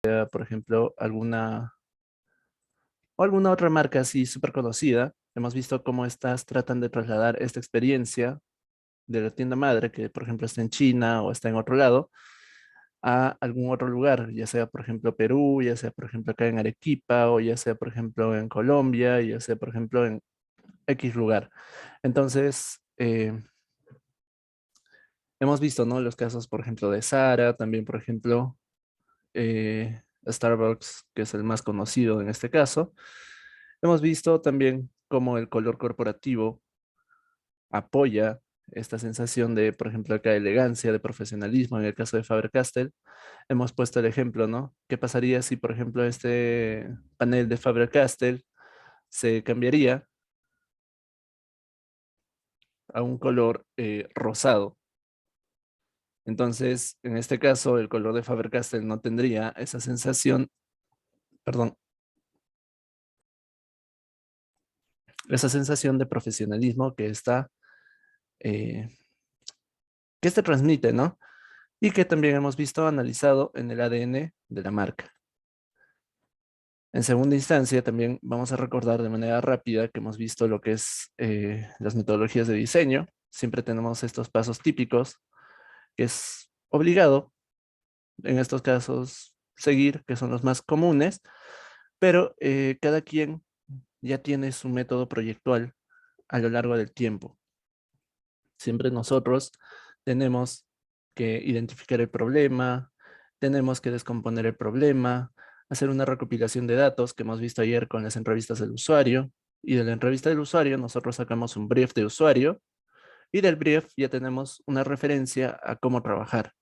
por ejemplo, alguna otra marca así súper conocida. Hemos visto cómo estas tratan de trasladar esta experiencia de la tienda madre, que por ejemplo está en China o está en otro lado, a algún otro lugar, ya sea por ejemplo Perú, ya sea por ejemplo acá en Arequipa, o ya sea por ejemplo en Colombia, ya sea por ejemplo en X lugar. Entonces, hemos visto, ¿no? Los casos, por ejemplo, de Zara, también, por ejemplo, Starbucks, que es el más conocido en este caso. Hemos visto también cómo el color corporativo apoya esta sensación de, por ejemplo, acá elegancia, de profesionalismo, en el caso de Faber-Castell. Hemos puesto el ejemplo, ¿no? ¿Qué pasaría si, por ejemplo, este panel de Faber-Castell se cambiaría a un color rosado? Entonces, en este caso, el color de Faber-Castell no tendría esa sensación, perdón, esa sensación de profesionalismo eh, que este transmite, ¿no? Y que también hemos visto analizado en el ADN de la marca. En segunda instancia, también vamos a recordar de manera rápida que hemos visto lo que es las metodologías de diseño. Siempre tenemos estos pasos típicos que es obligado en estos casos seguir, que son los más comunes, pero cada quien ya tiene su método proyectual a lo largo del tiempo. Siempre nosotros tenemos que identificar el problema, tenemos que descomponer el problema, hacer una recopilación de datos que hemos visto ayer con las entrevistas del usuario, y de la entrevista del usuario nosotros sacamos un brief de usuario, y del brief ya tenemos una referencia a cómo trabajar.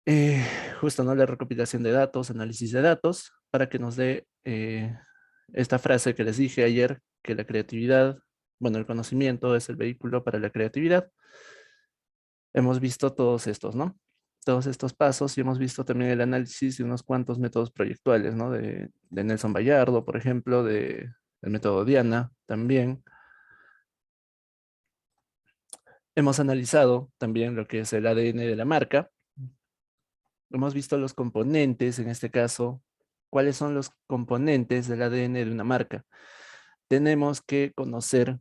Eh, Justo, ¿no? La recopilación de datos, análisis de datos, para que nos dé esta frase que les dije ayer, que la creatividad, bueno, el conocimiento es el vehículo para la creatividad. Hemos visto todos estos, ¿no? Todos estos pasos, y hemos visto también el análisis de unos cuantos métodos proyectuales, ¿no? De Nelson Bayardo, por ejemplo, del método Diana también. Hemos analizado también lo que es el ADN de la marca. Hemos visto los componentes, en este caso, cuáles son los componentes del ADN de una marca. Tenemos que conocer,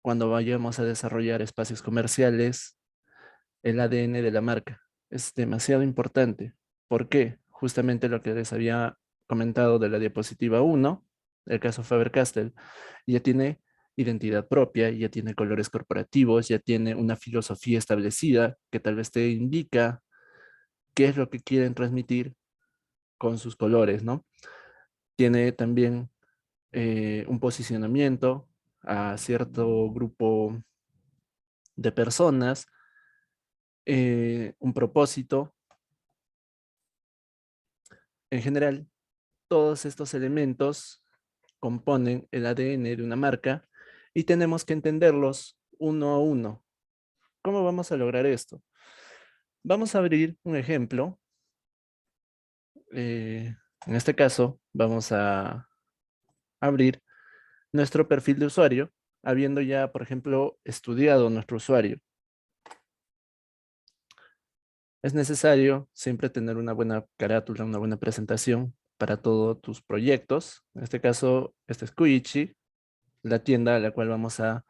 cuando vayamos a desarrollar espacios comerciales, el ADN de la marca. Es demasiado importante. ¿Por qué? Justamente lo que les había comentado de la diapositiva 1, el caso Faber-Castell, ya tiene identidad propia, ya tiene colores corporativos, ya tiene una filosofía establecida que tal vez te indica qué es lo que quieren transmitir con sus colores, ¿no? Tiene también un posicionamiento a cierto grupo de personas, un propósito. En general, todos estos elementos componen el ADN de una marca y tenemos que entenderlos uno a uno. ¿Cómo vamos a lograr esto? Vamos a abrir un ejemplo. En este caso, vamos a abrir nuestro perfil de usuario, habiendo ya, por ejemplo, estudiado nuestro usuario. Es necesario siempre tener una buena carátula, una buena presentación para todos tus proyectos. En este caso, este es Kuichi, la tienda a la cual vamos a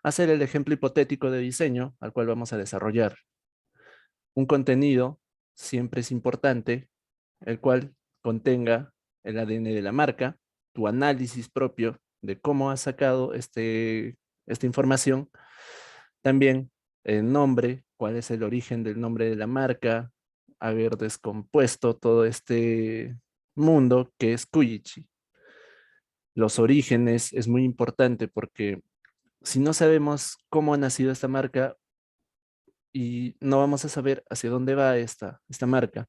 hacer el ejemplo hipotético de diseño al cual vamos a desarrollar. Un contenido siempre es importante, el cual contenga el ADN de la marca, tu análisis propio de cómo has sacado esta información, también el nombre, cuál es el origen del nombre de la marca, haber descompuesto todo este mundo que es Kuichi. Los orígenes es muy importante porque si no sabemos cómo ha nacido esta marca, y no vamos a saber hacia dónde va esta marca.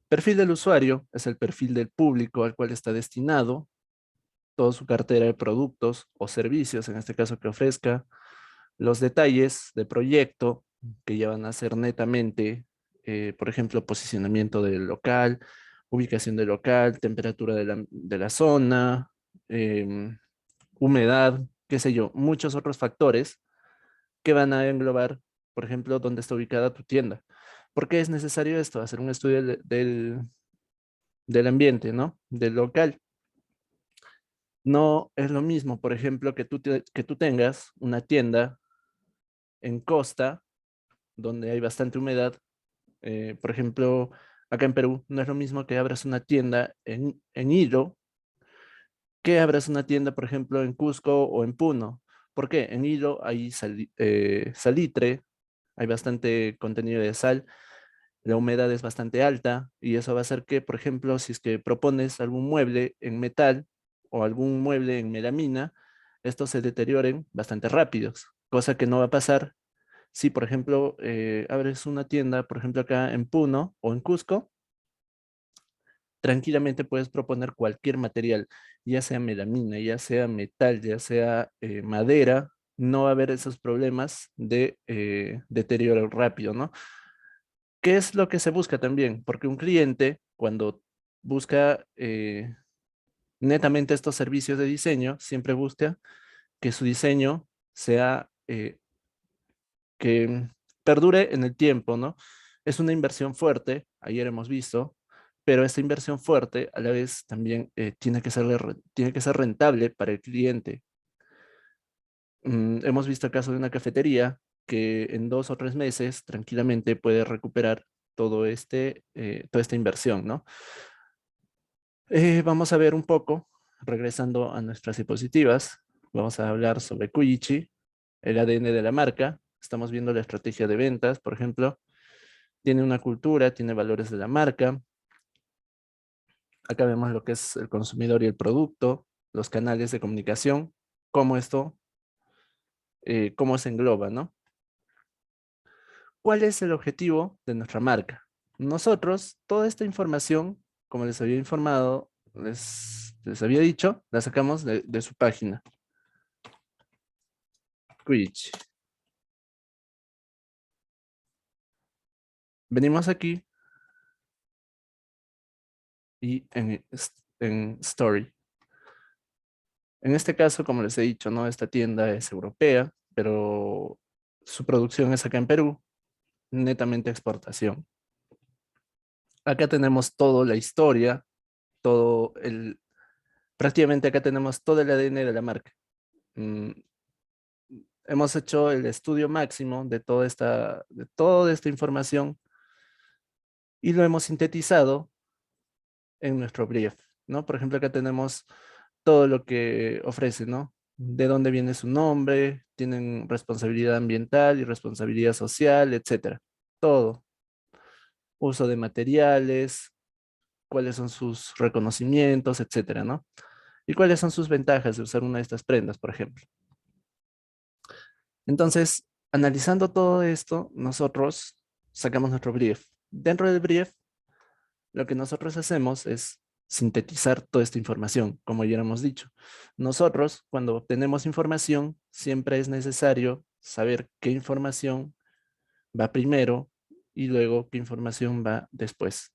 Perfil del usuario es el perfil del público al cual está destinado, toda su cartera de productos o servicios, en este caso que ofrezca, los detalles de proyecto que ya van a ser netamente, por ejemplo, posicionamiento del local, ubicación del local, temperatura de la zona, humedad, qué sé yo, muchos otros factores que van a englobar, por ejemplo, dónde está ubicada tu tienda. ¿Por qué es necesario esto? Hacer un estudio del ambiente, ¿no? Del local. No es lo mismo, por ejemplo, que tú tengas una tienda en costa, donde hay bastante humedad. Por ejemplo, acá en Perú, no es lo mismo que abras una tienda en Hilo, que abras una tienda, por ejemplo, en Cusco o en Puno. ¿Por qué? En Hilo hay salitre, hay bastante contenido de sal, la humedad es bastante alta y eso va a hacer que, por ejemplo, si es que propones algún mueble en metal o algún mueble en melamina, estos se deterioren bastante rápidos, cosa que no va a pasar si, por ejemplo, abres una tienda, por ejemplo, acá en Puno o en Cusco, tranquilamente puedes proponer cualquier material, ya sea melamina, ya sea metal, ya sea madera, no va a haber esos problemas de deterioro rápido, ¿no? ¿Qué es lo que se busca también? Porque un cliente, cuando busca netamente estos servicios de diseño, siempre busca que su diseño sea que perdure en el tiempo, ¿no? Es una inversión fuerte, ayer hemos visto, pero esta inversión fuerte a la vez también tiene que ser rentable para el cliente. Hemos visto el caso de una cafetería que en 2 o 3 meses tranquilamente puede recuperar toda esta inversión, ¿no? Vamos a ver un poco, regresando a nuestras diapositivas, vamos a hablar sobre Kuichi, el ADN de la marca. Estamos viendo la estrategia de ventas, por ejemplo. Tiene una cultura, tiene valores de la marca. Acá vemos lo que es el consumidor y el producto, los canales de comunicación, cómo cómo se engloba, ¿no? ¿Cuál es el objetivo de nuestra marca? Nosotros, toda esta información, como les había informado, les había dicho, la sacamos de su página, Quidditch. Venimos aquí y en Story. En este caso, como les he dicho, ¿no? Esta tienda es europea, pero su producción es acá en Perú, netamente exportación. Acá tenemos toda la historia, todo el, prácticamente acá tenemos todo el ADN de la marca. Mm, Hemos hecho el estudio máximo de toda esta información y lo hemos sintetizado en nuestro brief, ¿no? Por ejemplo, acá tenemos todo lo que ofrece, ¿no? De dónde viene su nombre, tienen responsabilidad ambiental y responsabilidad social, etcétera. Todo. Uso de materiales, cuáles son sus reconocimientos, etcétera, ¿no? Y cuáles son sus ventajas de usar una de estas prendas, por ejemplo. Entonces, analizando todo esto, nosotros sacamos nuestro brief. Dentro del brief, lo que nosotros hacemos es sintetizar toda esta información, como ya hemos dicho. Nosotros, cuando obtenemos información, siempre es necesario saber qué información va primero y luego qué información va después.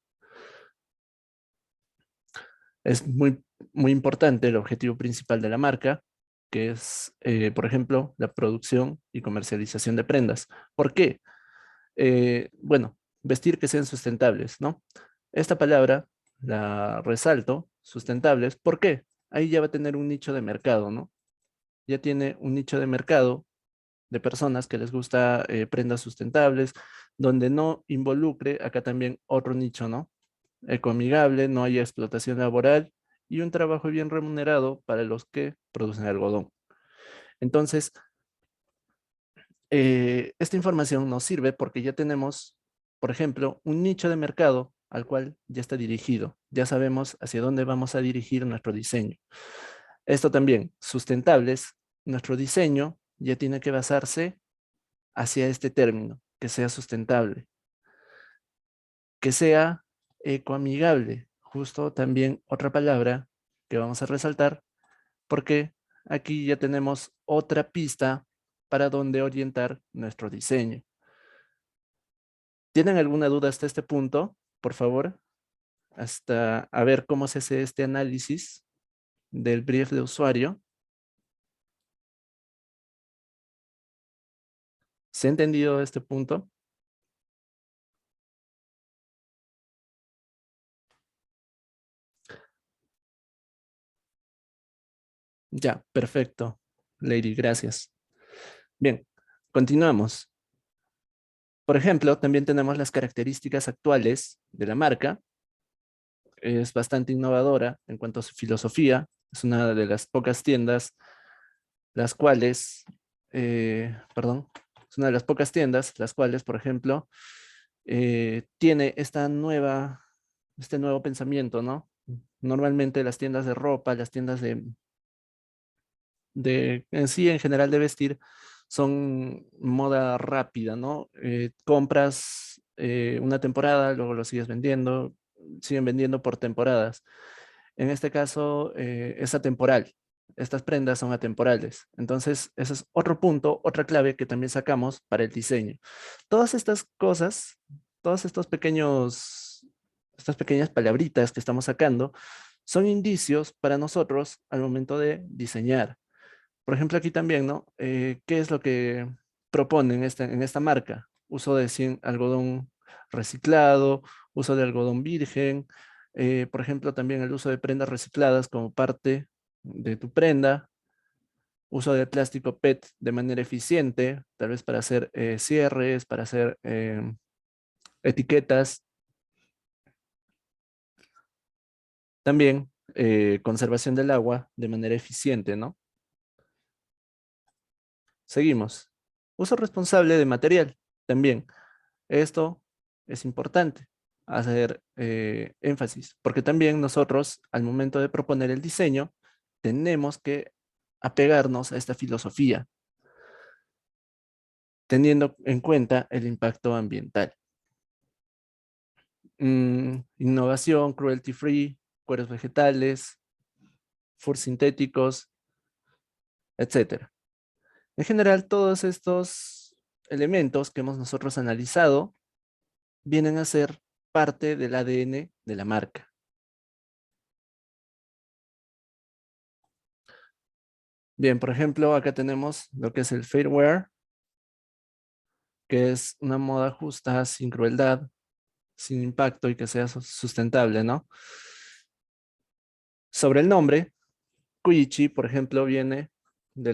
Es muy importante el objetivo principal de la marca, que es, por ejemplo, la producción y comercialización de prendas. ¿Por qué? Bueno, vestir que sean sustentables, ¿no? Esta palabra la resalto, sustentables, ¿por qué? Ahí ya va a tener un nicho de mercado, ¿no? Ya tiene un nicho de mercado de personas que les gusta prendas sustentables, donde no involucre acá también otro nicho, ¿no? Ecoamigable, no haya explotación laboral y un trabajo bien remunerado para los que producen algodón. Entonces, esta información nos sirve porque ya tenemos, por ejemplo, un nicho de mercado al cual ya está dirigido. Ya sabemos hacia dónde vamos a dirigir nuestro diseño. Esto también, sustentables, nuestro diseño ya tiene que basarse hacia este término, que sea sustentable, que sea ecoamigable. Justo también otra palabra que vamos a resaltar porque aquí ya tenemos otra pista para dónde orientar nuestro diseño. ¿Tienen alguna duda hasta este punto? Por favor, hasta a ver cómo se hace este análisis del brief de usuario. ¿Se ha entendido este punto? Ya, perfecto, Lady, gracias. Bien, continuamos. Por ejemplo, también tenemos las características actuales de la marca. Es bastante innovadora en cuanto a su filosofía. Es una de las pocas tiendas las cuales, perdón, es una de las pocas tiendas las cuales, por ejemplo, tiene este nuevo pensamiento, ¿no? Normalmente las tiendas de ropa, las tiendas en sí, en general de vestir, son moda rápida, ¿no? Compras una temporada, luego lo sigues vendiendo, siguen vendiendo por temporadas. En este caso, es atemporal. Estas prendas son atemporales. Entonces, ese es otro punto, otra clave que también sacamos para el diseño. Todas estas cosas, todos estos estas pequeñas palabritas que estamos sacando, son indicios para nosotros al momento de diseñar. Por ejemplo, aquí también, ¿no? ¿Qué es lo que proponen en esta marca? Uso de algodón reciclado, uso de algodón virgen, por ejemplo, también el uso de prendas recicladas como parte de tu prenda, uso de plástico PET de manera eficiente, tal vez para hacer cierres, para hacer etiquetas, también conservación del agua de manera eficiente, ¿no? Seguimos. Uso responsable de material, también. Esto es importante hacer énfasis, porque también nosotros, al momento de proponer el diseño, tenemos que apegarnos a esta filosofía, teniendo en cuenta el impacto ambiental. Innovación, cruelty free, cueros vegetales, furs sintéticos, etcétera. En general, todos estos elementos que hemos nosotros analizado vienen a ser parte del ADN de la marca. Bien, por ejemplo, acá tenemos lo que es el Fairwear, que es una moda justa, sin crueldad, sin impacto y que sea sustentable, ¿no? Sobre el nombre, Kuichi, por ejemplo, viene de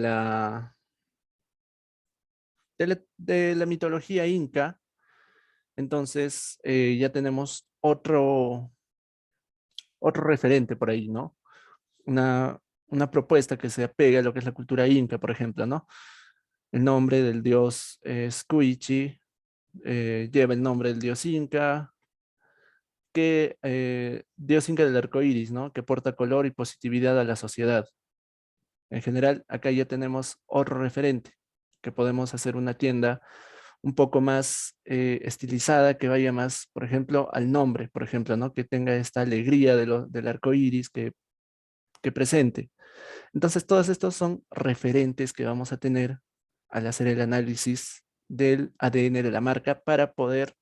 de la mitología inca, entonces ya tenemos otro referente por ahí, ¿no? Una, una propuesta que se apega a lo que es la cultura inca, por ejemplo, ¿no? El nombre del dios es Kuichi, lleva el nombre del dios inca, que dios inca del arco iris, ¿no? Que porta color y positividad a la sociedad. En general, acá ya tenemos otro referente, que podemos hacer una tienda un poco más estilizada, que vaya más, por ejemplo, al nombre, por ejemplo, ¿no? Que tenga esta alegría del arco iris que presente. Entonces, todos estos son referentes que vamos a tener al hacer el análisis del ADN de la marca para poder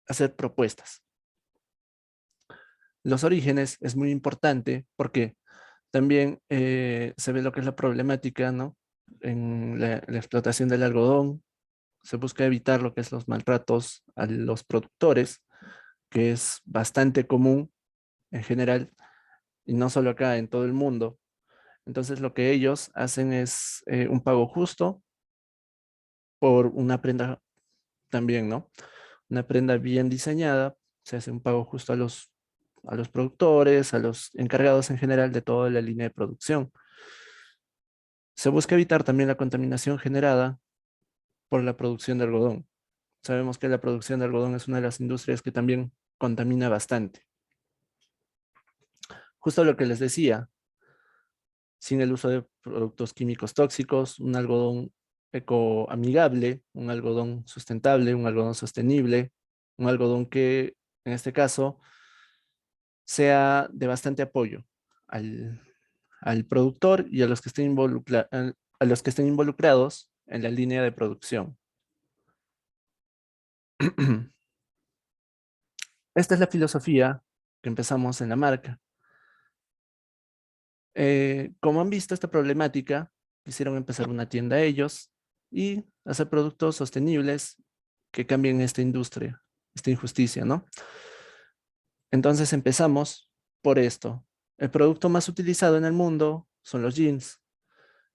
hacer propuestas. Los orígenes es muy importante porque también se ve lo que es la problemática, ¿no? En la explotación del algodón, se busca evitar lo que es los maltratos a los productores, que es bastante común en general, y no solo acá, en todo el mundo. Entonces lo que ellos hacen es un pago justo por una prenda también, ¿no? Una prenda bien diseñada, se hace un pago justo a los productores, a los encargados en general de toda la línea de producción. Se busca evitar también la contaminación generada por la producción de algodón. Sabemos que la producción de algodón es una de las industrias que también contamina bastante. Justo lo que les decía, sin el uso de productos químicos tóxicos, un algodón ecoamigable, un algodón sustentable, un algodón sostenible, un algodón que en este caso sea de bastante apoyo al, al productor y a los que a los que estén involucrados en la línea de producción. Esta es la filosofía que empezamos en la marca. Como han visto esta problemática, quisieron empezar una tienda ellos y hacer productos sostenibles que cambien esta industria, esta injusticia, ¿no? Entonces empezamos por esto. El producto más utilizado en el mundo son los jeans.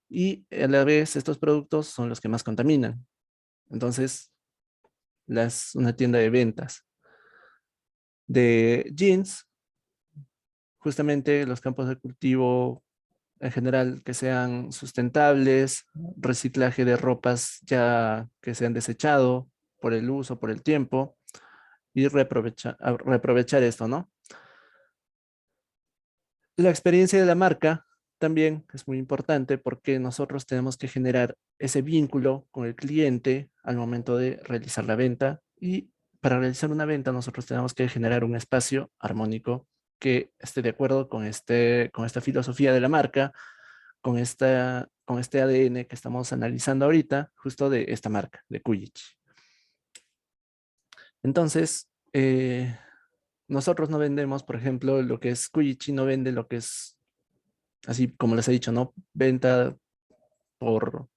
Y a la vez estos productos son los que más contaminan. Entonces, una tienda de ventas de jeans, justamente los campos de cultivo en general que sean sustentables, reciclaje de ropas ya que se han desechado por el uso, por el tiempo, y reaprovechar esto, ¿no? La experiencia de la marca también es muy importante porque nosotros tenemos que generar ese vínculo con el cliente al momento de realizar la venta, y para realizar una venta nosotros tenemos que generar un espacio armónico que esté de acuerdo con esta filosofía de la marca, con este ADN que estamos analizando ahorita, justo de esta marca, de Kujic. Entonces, nosotros no vendemos, por ejemplo, lo que es Kujic, no vende lo que es, así como les he dicho, ¿no? Venta por,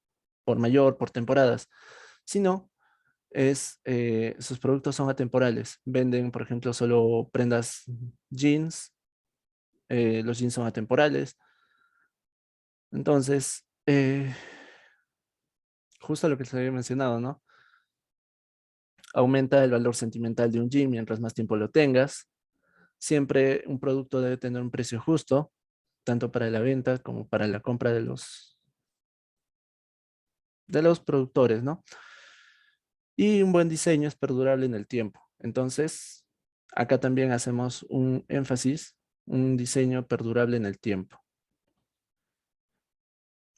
por mayor, por temporadas, sino sus productos son atemporales. Venden, por ejemplo, solo prendas jeans, los jeans son atemporales. Entonces, justo lo que les había mencionado, ¿no? Aumenta el valor sentimental de un jean mientras más tiempo lo tengas. Siempre un producto debe tener un precio justo, tanto para la venta como para la compra de los productores, ¿no? Y un buen diseño es perdurable en el tiempo. Entonces, acá también hacemos un énfasis, un diseño perdurable en el tiempo.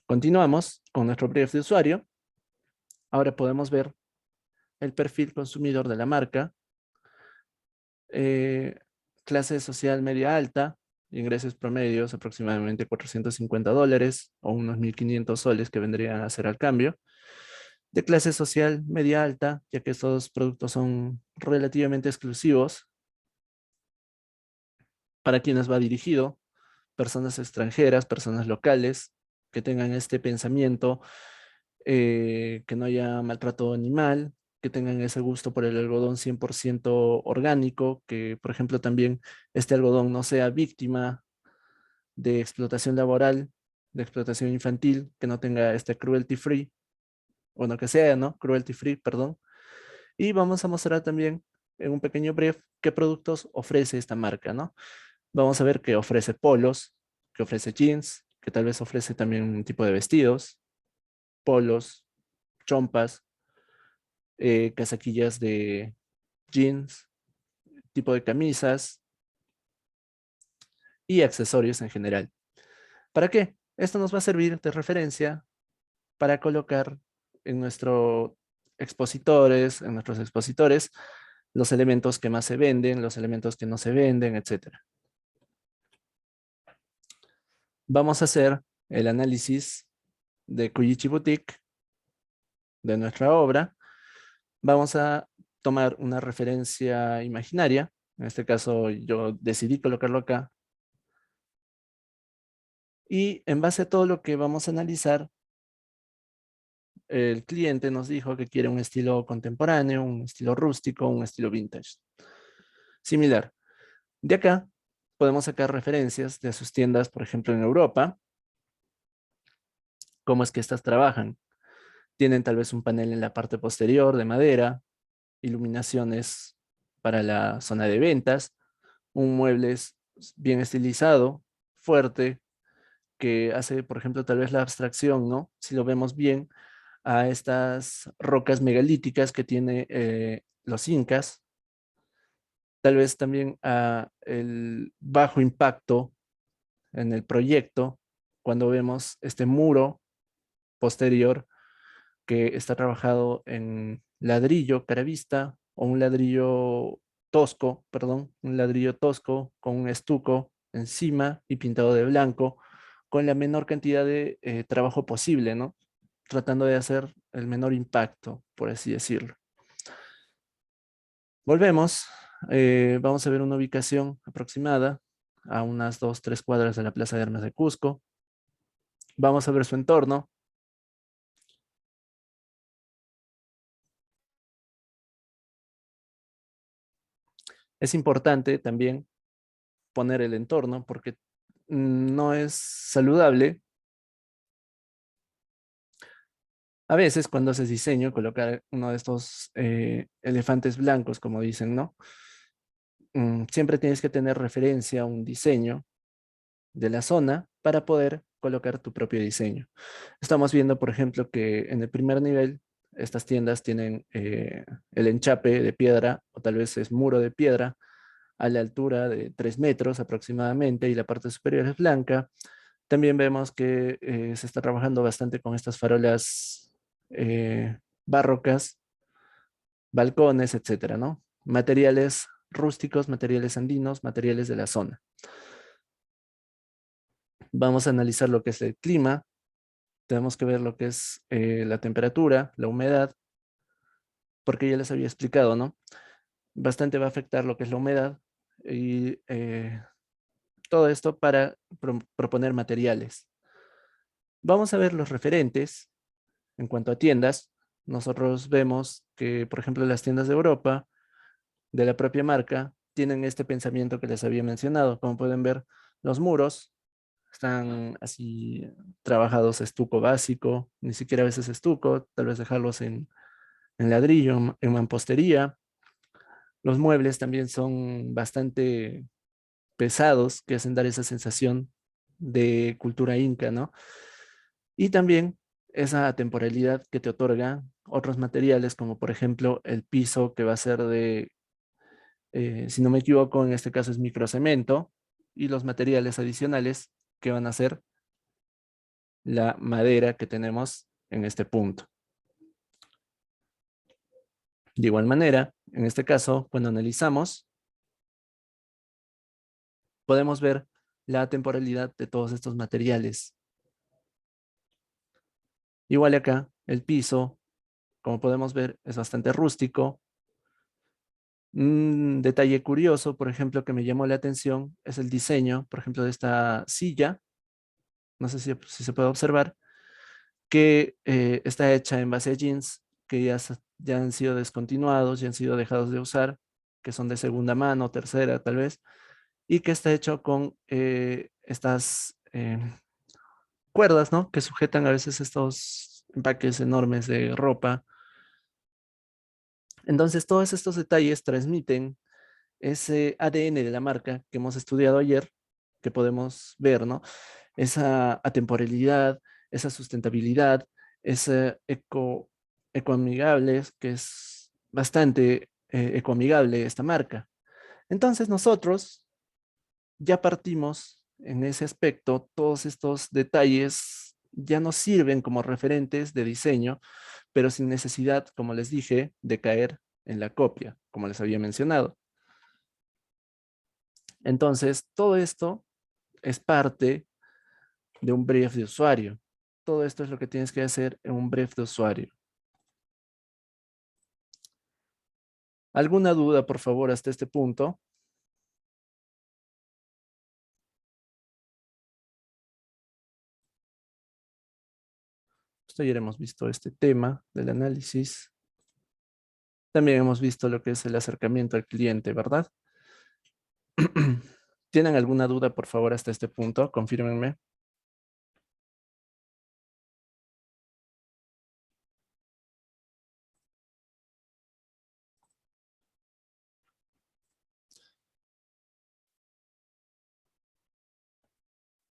Continuamos con nuestro brief de usuario. Ahora podemos ver el perfil consumidor de la marca, eh, clase social media alta, ingresos promedios aproximadamente $450 o unos 1.500 soles que vendrían a ser al cambio. De clase social media alta, ya que estos productos son relativamente exclusivos, para quienes va dirigido, personas extranjeras, personas locales, que tengan este pensamiento, que no haya maltrato animal, que tengan ese gusto por el algodón 100% orgánico, que por ejemplo también este algodón no sea víctima de explotación laboral, de explotación infantil, que no tenga este cruelty free, bueno, que sea, ¿no? Cruelty free, perdón. Y vamos a mostrar también en un pequeño brief qué productos ofrece esta marca, ¿no? Vamos a ver que ofrece polos, que ofrece jeans, que tal vez ofrece también un tipo de vestidos, polos, chompas, casaquillas de jeans, tipo de camisas y accesorios en general. ¿Para qué? Esto nos va a servir de referencia para colocar en en nuestros expositores, los elementos que más se venden, los elementos que no se venden, etcétera. Vamos a hacer el análisis de Kujichi Boutique, de nuestra obra. Vamos a tomar una referencia imaginaria. En este caso, yo decidí colocarlo acá. Y en base a todo lo que vamos a analizar, el cliente nos dijo que quiere un estilo contemporáneo, un estilo rústico, un estilo vintage. Similar. De acá podemos sacar referencias de sus tiendas, por ejemplo, en Europa, cómo es que estas trabajan. Tienen tal vez un panel en la parte posterior de madera, iluminaciones para la zona de ventas, un mueble bien estilizado, fuerte, que hace, por ejemplo, tal vez la abstracción, ¿no? Si lo vemos bien, a estas rocas megalíticas que tiene los incas, tal vez también a el bajo impacto en el proyecto, cuando vemos este muro posterior que está trabajado en ladrillo caravista o un ladrillo tosco, perdón, un ladrillo tosco con un estuco encima y pintado de blanco, con la menor cantidad de trabajo posible, ¿no? Tratando de hacer el menor impacto, por así decirlo. Volvemos, vamos a ver una ubicación aproximada a unas 2, 3 cuadras de la Plaza de Armas de Cusco. Vamos a ver su entorno. Es importante también poner el entorno porque no es saludable a veces cuando haces diseño colocar uno de estos elefantes blancos, como dicen, ¿no? Siempre tienes que tener referencia a un diseño de la zona para poder colocar tu propio diseño. Estamos viendo, por ejemplo, que en el primer nivel estas tiendas tienen el enchape de piedra o tal vez es muro de piedra a la altura de 3 metros aproximadamente y la parte superior es blanca. También vemos que se está trabajando bastante con estas farolas barrocas, balcones, etcétera, ¿no? Materiales rústicos, materiales andinos, materiales de la zona. Vamos a analizar lo que es el clima. Tenemos que ver lo que es la temperatura, la humedad, porque ya les había explicado, ¿no? Bastante va a afectar lo que es la humedad y todo esto para proponer materiales. Vamos a ver los referentes en cuanto a tiendas. Nosotros vemos que, por ejemplo, las tiendas de Europa, de la propia marca, tienen este pensamiento que les había mencionado. Como pueden ver, los muros están así trabajados estuco básico, ni siquiera a veces estuco, tal vez dejarlos en ladrillo, en mampostería. Los muebles también son bastante pesados, que hacen dar esa sensación de cultura inca, ¿no? Y también esa temporalidad que te otorga otros materiales, como por ejemplo el piso que va a ser de, si no me equivoco, en este caso es microcemento, y los materiales adicionales que van a ser la madera que tenemos en este punto. De igual manera, en este caso, cuando analizamos, podemos ver la temporalidad de todos estos materiales. Igual acá, el piso, como podemos ver, es bastante rústico. Un detalle curioso, por ejemplo, que me llamó la atención es el diseño, por ejemplo, de esta silla. No sé si se puede observar, que está hecha en base a jeans que ya han sido descontinuados, ya han sido dejados de usar, que son de segunda mano, tercera tal vez, y que está hecho con estas cuerdas, ¿no? Que sujetan a veces estos empaques enormes de ropa. Entonces, todos estos detalles transmiten ese ADN de la marca que hemos estudiado ayer, que podemos ver, ¿no? Esa atemporalidad, esa sustentabilidad, ese ecoamigable, que es bastante ecoamigable esta marca. Entonces nosotros ya partimos en ese aspecto, todos estos detalles ya nos sirven como referentes de diseño, pero sin necesidad, como les dije, de caer en la copia, como les había mencionado. Entonces, todo esto es parte de un brief de usuario. Todo esto es lo que tienes que hacer en un brief de usuario. ¿Alguna duda, por favor, hasta este punto? Esto ya hemos visto este tema del análisis. También hemos visto lo que es el acercamiento al cliente, ¿verdad? ¿Tienen alguna duda, por favor, hasta este punto? Confírmenme.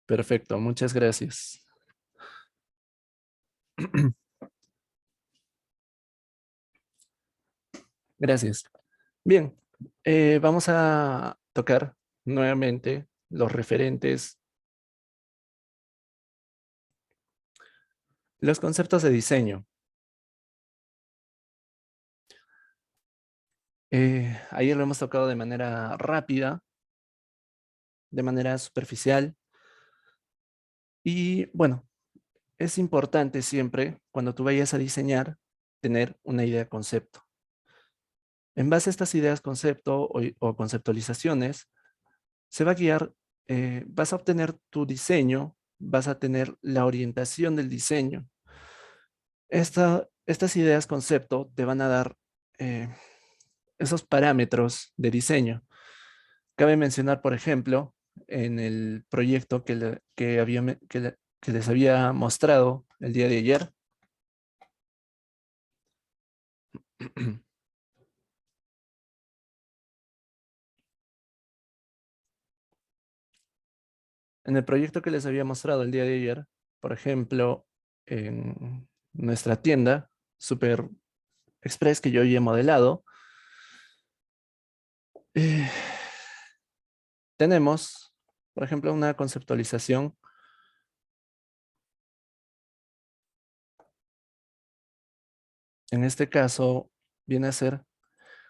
Perfecto, muchas gracias. Gracias. Bien, vamos a tocar nuevamente los referentes, los conceptos de diseño. Ayer lo hemos tocado de manera rápida, de manera superficial. Y bueno, es importante siempre, cuando tú vayas a diseñar, tener una idea concepto. En base a estas ideas concepto o conceptualizaciones, se va a guiar, vas a obtener tu diseño, vas a tener la orientación del diseño. Estas ideas concepto te van a dar esos parámetros de diseño. Cabe mencionar, por ejemplo, en el proyecto que les había mostrado el día de ayer. En el proyecto que les había mostrado el día de ayer, por ejemplo, en nuestra tienda Super Express que yo había modelado, eh, tenemos, por ejemplo, una conceptualización. En este caso, viene a ser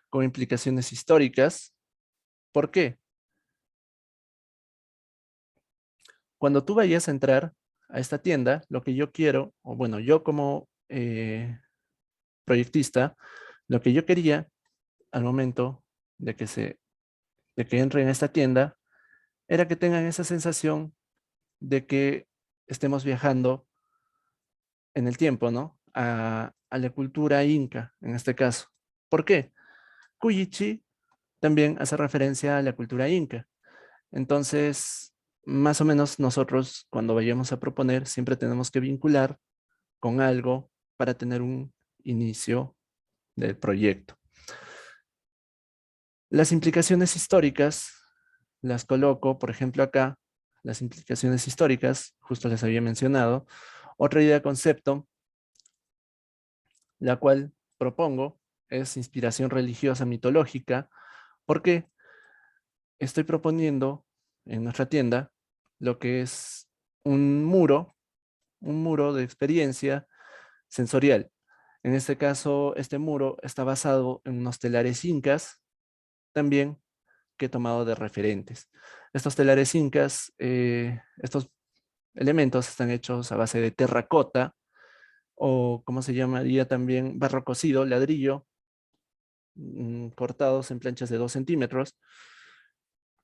con implicaciones históricas. ¿Por qué? Cuando tú vayas a entrar a esta tienda, lo que yo quiero, o bueno, yo como proyectista, lo que yo quería al momento de de que entren a esta tienda era que tengan esa sensación de que estemos viajando en el tiempo, ¿no? A la cultura inca, en este caso. ¿Por qué? Cuyichi también hace referencia a la cultura inca. Entonces, más o menos nosotros cuando vayamos a proponer siempre tenemos que vincular con algo para tener un inicio del proyecto. Las implicaciones históricas las coloco, por ejemplo, acá, las implicaciones históricas, justo les había mencionado. Otra idea de concepto, la cual propongo, es inspiración religiosa mitológica, porque estoy proponiendo en nuestra tienda lo que es un muro de experiencia sensorial. En este caso, este muro está basado en unos telares incas, también que he tomado de referentes. Estos telares incas, estos elementos están hechos a base de terracota o como se llamaría también barro cocido, ladrillo, cortados en planchas de 2 centímetros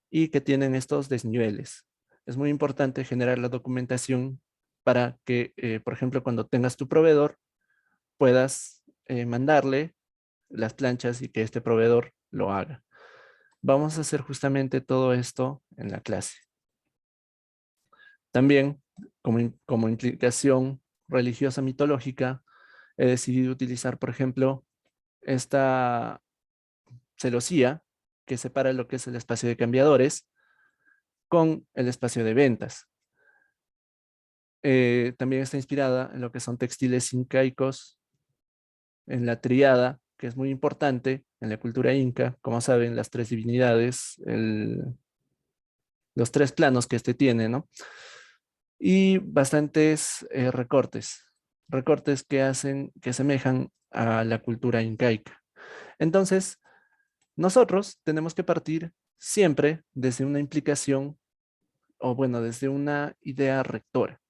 y que tienen estos desniveles. Es muy importante generar la documentación para que, por ejemplo, cuando tengas tu proveedor, puedas mandarle las planchas y que este proveedor lo haga. Vamos a hacer justamente todo esto en la clase. También, como implicación religiosa mitológica, he decidido utilizar, por ejemplo, esta celosía que separa lo que es el espacio de cambiadores con el espacio de ventas. También está inspirada en lo que son textiles incaicos, en la triada, que es muy importante en la cultura inca, como saben, las tres divinidades, los tres planos que este tiene, ¿no? Y bastantes recortes que hacen, que asemejan a la cultura incaica. Entonces, nosotros tenemos que partir siempre desde una implicación o bueno, desde una idea rectora.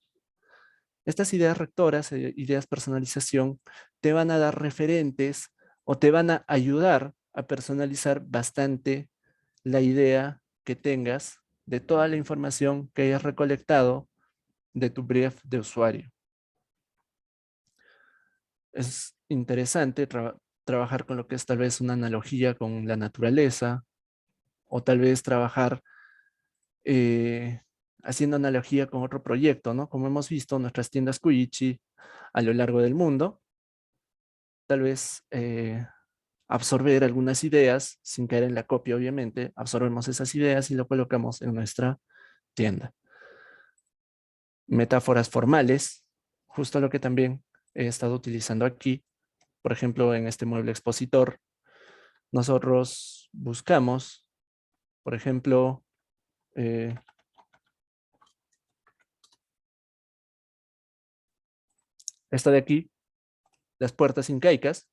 Estas ideas rectoras, ideas personalización, te van a dar referentes o te van a ayudar a personalizar bastante la idea que tengas de toda la información que hayas recolectado de tu brief de usuario. Es interesante trabajar con lo que es tal vez una analogía con la naturaleza o tal vez trabajar eh, haciendo analogía con otro proyecto, ¿no? Como hemos visto, nuestras tiendas Kuichi a lo largo del mundo, tal vez absorber algunas ideas sin caer en la copia, obviamente, absorbemos esas ideas y lo colocamos en nuestra tienda. Metáforas formales, justo lo que también he estado utilizando aquí. Por ejemplo, en este mueble expositor, nosotros buscamos, por ejemplo, eh, esta de aquí, las puertas incaicas.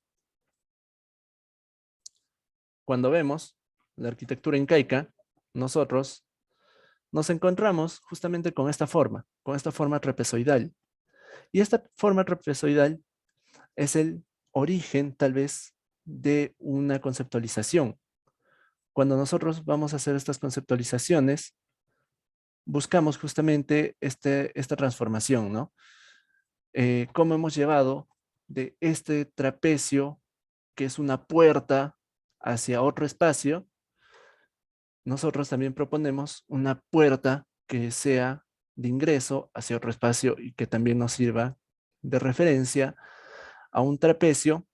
Cuando vemos la arquitectura incaica, nosotros nos encontramos justamente con esta forma trapezoidal. Y esta forma trapezoidal es el origen, tal vez, de una conceptualización. Cuando nosotros vamos a hacer estas conceptualizaciones, buscamos justamente esta transformación, ¿no? Cómo hemos llevado de este trapecio, que es una puerta hacia otro espacio, nosotros también proponemos una puerta que sea de ingreso hacia otro espacio y que también nos sirva de referencia a un trapecio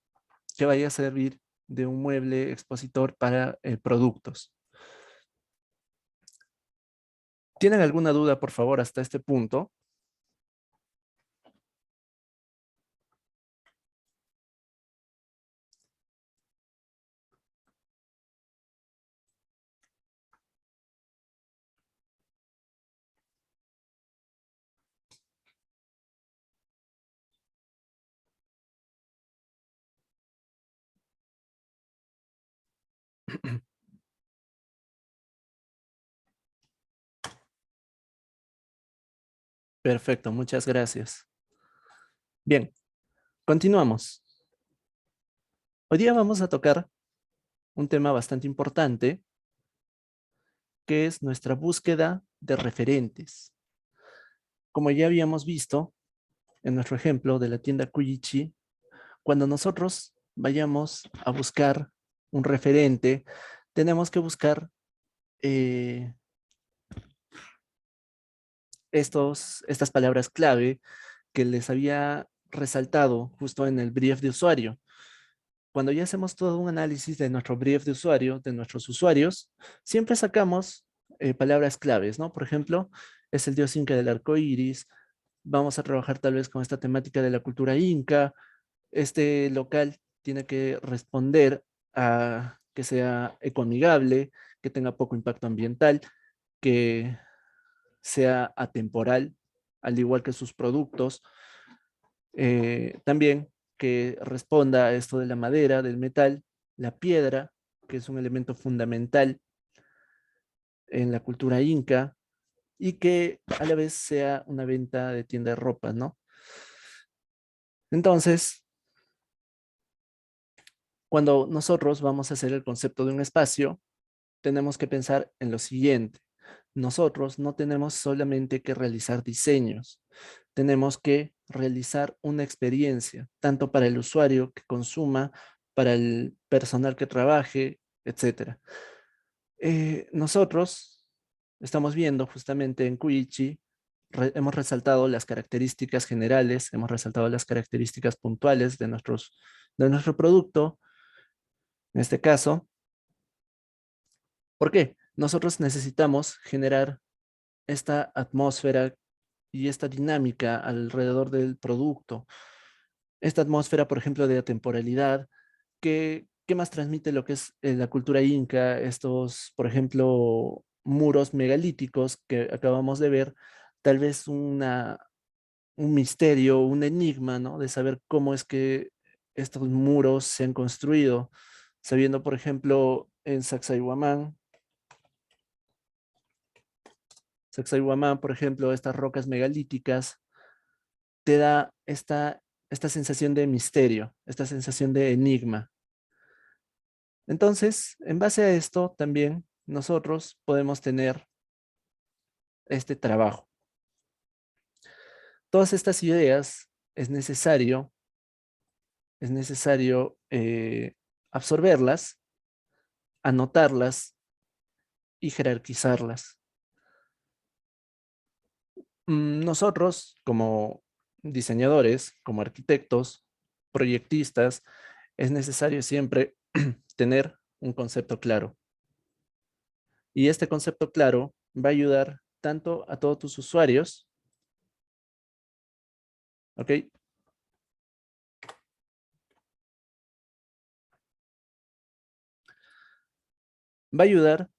que vaya a servir de un mueble expositor para productos. ¿Tienen alguna duda, por favor, hasta este punto? Perfecto, muchas gracias. Bien, continuamos. Hoy día vamos a tocar un tema bastante importante, que es nuestra búsqueda de referentes. Como ya habíamos visto en nuestro ejemplo de la tienda Kuyichi, cuando nosotros vayamos a buscar un referente, tenemos que buscar eh, estas palabras clave que les había resaltado justo en el brief de usuario. Cuando ya hacemos todo un análisis de nuestro brief de usuario, de nuestros usuarios, siempre sacamos palabras claves, ¿no? Por ejemplo, es el dios inca del arco iris. Vamos a trabajar tal vez con esta temática de la cultura inca. Este local tiene que responder a que sea ecoamigable, que tenga poco impacto ambiental, que sea atemporal, al igual que sus productos. También que responda a esto de la madera, del metal, la piedra, que es un elemento fundamental en la cultura inca, y que a la vez sea una venta de tienda de ropa, ¿no? Entonces, cuando nosotros vamos a hacer el concepto de un espacio, tenemos que pensar en lo siguiente. Nosotros no tenemos solamente que realizar diseños, tenemos que realizar una experiencia, tanto para el usuario que consuma, para el personal que trabaje, etcétera. Nosotros estamos viendo justamente en Kuichi, hemos resaltado las características generales, hemos resaltado las características puntuales de nuestro producto, en este caso. ¿Por qué? Nosotros necesitamos generar esta atmósfera y esta dinámica alrededor del producto. Esta atmósfera, por ejemplo, de atemporalidad, ¿qué más transmite lo que es la cultura inca? Estos, por ejemplo, muros megalíticos que acabamos de ver, tal vez un misterio, un enigma, ¿no? De saber cómo es que estos muros se han construido, sabiendo, por ejemplo, en Sacsayhuamán, por ejemplo, estas rocas megalíticas, te da esta sensación de misterio, esta sensación de enigma. Entonces, en base a esto, también nosotros podemos tener este trabajo. Todas estas ideas es necesario absorberlas, anotarlas y jerarquizarlas. Nosotros, como diseñadores, como arquitectos, proyectistas, es necesario siempre tener un concepto claro. Y este concepto claro va a ayudar tanto a todos tus usuarios, ¿ok? Va a ayudar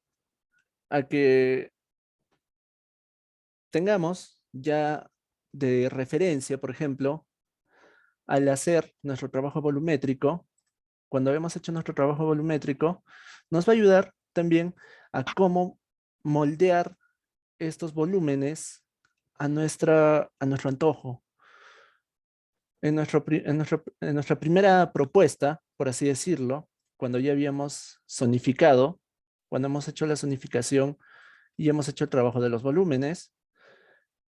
a que tengamos ya de referencia, por ejemplo, al hacer nuestro trabajo volumétrico, cuando hemos hecho nuestro trabajo volumétrico, nos va a ayudar también a cómo moldear estos volúmenes a nuestro antojo. En nuestra primera propuesta, por así decirlo, cuando ya habíamos zonificado, cuando hemos hecho la zonificación y hemos hecho el trabajo de los volúmenes,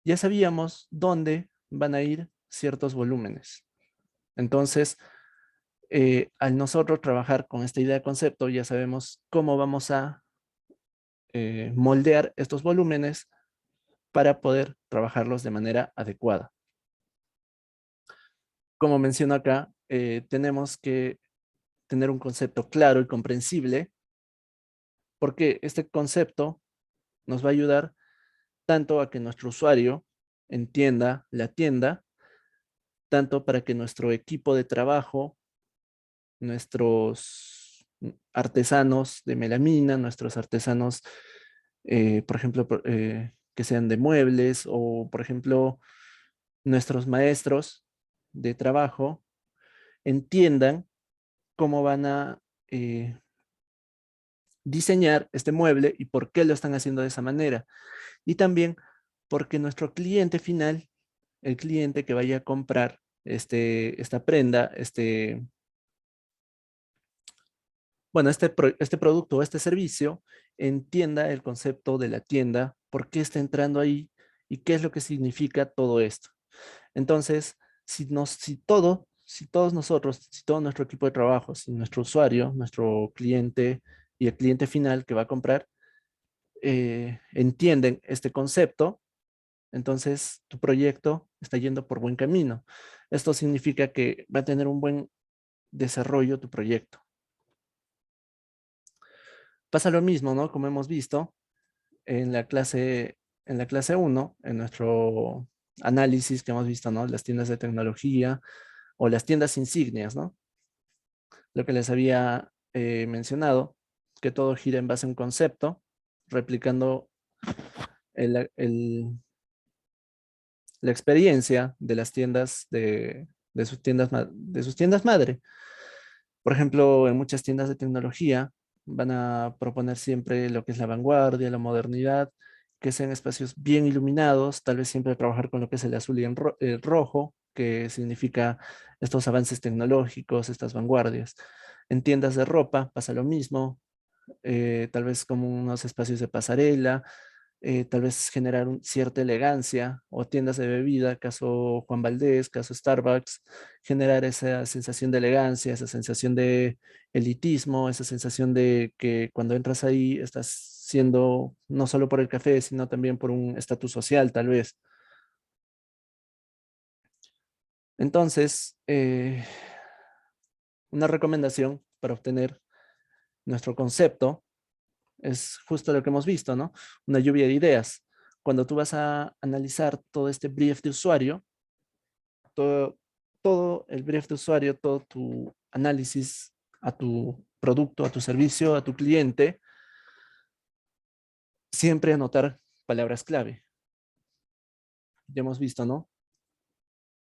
ya sabíamos dónde van a ir ciertos volúmenes. Entonces, al nosotros trabajar con esta idea de concepto, ya sabemos cómo vamos a moldear estos volúmenes para poder trabajarlos de manera adecuada. Como menciono acá, tenemos que tener un concepto claro y comprensible, porque este concepto nos va a ayudar tanto a que nuestro usuario entienda la tienda, tanto para que nuestro equipo de trabajo, nuestros artesanos de melamina, nuestros artesanos, por ejemplo, que sean de muebles, o por ejemplo, nuestros maestros de trabajo, entiendan cómo van a diseñar este mueble y por qué lo están haciendo de esa manera. Y también porque nuestro cliente final, el cliente que vaya a comprar esta prenda, bueno, este producto o este servicio, entienda el concepto de la tienda, por qué está entrando ahí y qué es lo que significa todo esto. Entonces, si todos nosotros, si todo nuestro equipo de trabajo, si nuestro usuario, nuestro cliente y el cliente final que va a comprar, entienden este concepto, entonces tu proyecto está yendo por buen camino. Esto significa que va a tener un buen desarrollo tu proyecto. Pasa lo mismo, ¿no? Como hemos visto en la clase uno, en nuestro análisis que hemos visto, ¿no? Las tiendas de tecnología o las tiendas insignias, ¿no? Lo que les había mencionado, que todo gira en base a un concepto, replicando el, la experiencia de las tiendas de sus de sus tiendas madre. Por ejemplo, en muchas tiendas de tecnología van a proponer siempre lo que es la vanguardia, la modernidad, que sean espacios bien iluminados, tal vez siempre trabajar con lo que es el azul y el rojo, que significa estos avances tecnológicos, estas vanguardias. En tiendas de ropa pasa lo mismo, tal vez como unos espacios de pasarela, tal vez generar cierta elegancia, o tiendas de bebida, caso Juan Valdés, caso Starbucks, generar esa sensación de elegancia, esa sensación de elitismo, esa sensación de que cuando entras ahí estás siendo no solo por el café, sino también por un estatus social, tal vez. Entonces, una recomendación para obtener nuestro concepto es justo lo que hemos visto, ¿no? Una lluvia de ideas. Cuando tú vas a analizar todo este brief de usuario, todo, todo el brief de usuario, todo tu análisis a tu producto, a tu servicio, a tu cliente, siempre anotar palabras clave. Ya hemos visto, ¿no?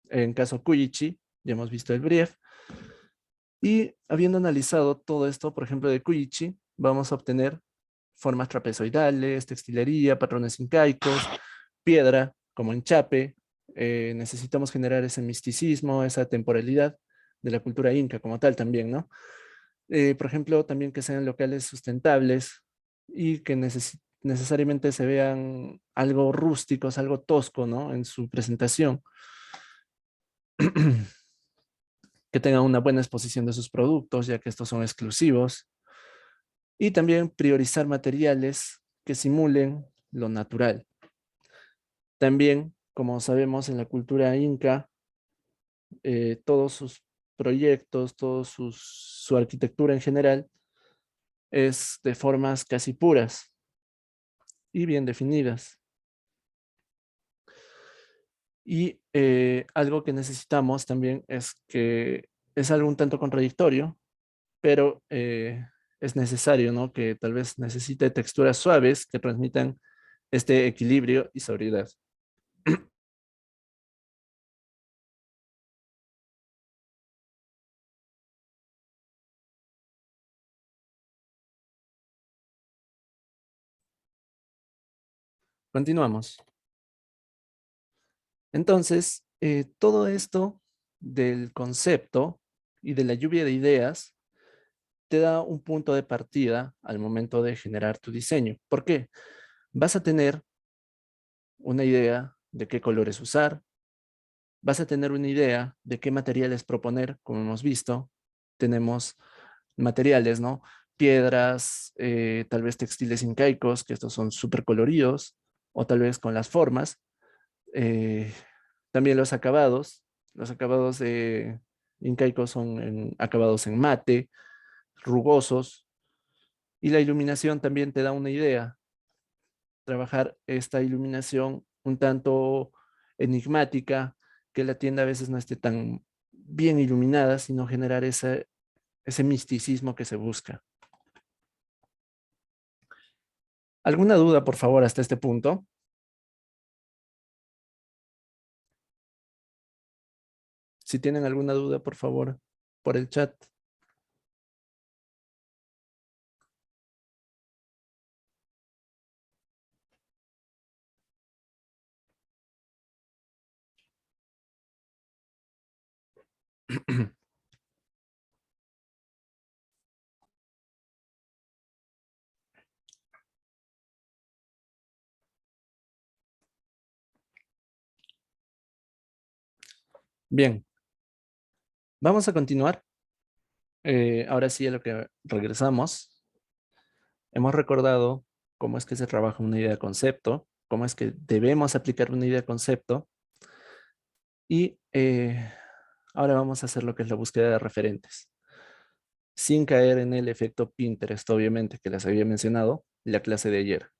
En caso Kuichi, ya hemos visto el brief. Y habiendo analizado todo esto, por ejemplo, de Kuichi, vamos a obtener formas trapezoidales, textilería, patrones incaicos, piedra, como enchape. Necesitamos generar ese misticismo, esa temporalidad de la cultura inca como tal también, ¿no? Por ejemplo, también que sean locales sustentables y que necesariamente se vean algo rústicos, algo tosco, ¿no? En su presentación. Que tengan una buena exposición de sus productos, ya que estos son exclusivos. Y también priorizar materiales que simulen lo natural. También, como sabemos, en la cultura inca, todos sus proyectos, su arquitectura en general es de formas casi puras y bien definidas. Y algo que necesitamos también es que es algo un tanto contradictorio, pero es necesario, ¿no? Que tal vez necesite texturas suaves que transmitan este equilibrio y sobriedad. Continuamos. Entonces, todo esto del concepto y de la lluvia de ideas te da un punto de partida al momento de generar tu diseño. ¿Por qué? Vas a tener una idea de qué colores usar, vas a tener una idea de qué materiales proponer, como hemos visto. Tenemos materiales, ¿no? piedras, tal vez textiles incaicos, que estos son súper coloridos, o tal vez con las formas. Eh, También los acabados incaicos son acabados en mate, rugosos, y la iluminación también te da una idea. Trabajar esta iluminación un tanto enigmática, que la tienda a veces no esté tan bien iluminada, sino generar ese misticismo que se busca. ¿Alguna duda, por favor, hasta este punto? Si tienen alguna duda, por favor, por el chat. Bien, vamos a continuar. Ahora sí, a lo que regresamos. Hemos recordado cómo es que se trabaja una idea de concepto, cómo es que debemos aplicar una idea de concepto y ahora vamos a hacer lo que es la búsqueda de referentes, sin caer en el efecto Pinterest, obviamente, que les había mencionado la clase de ayer.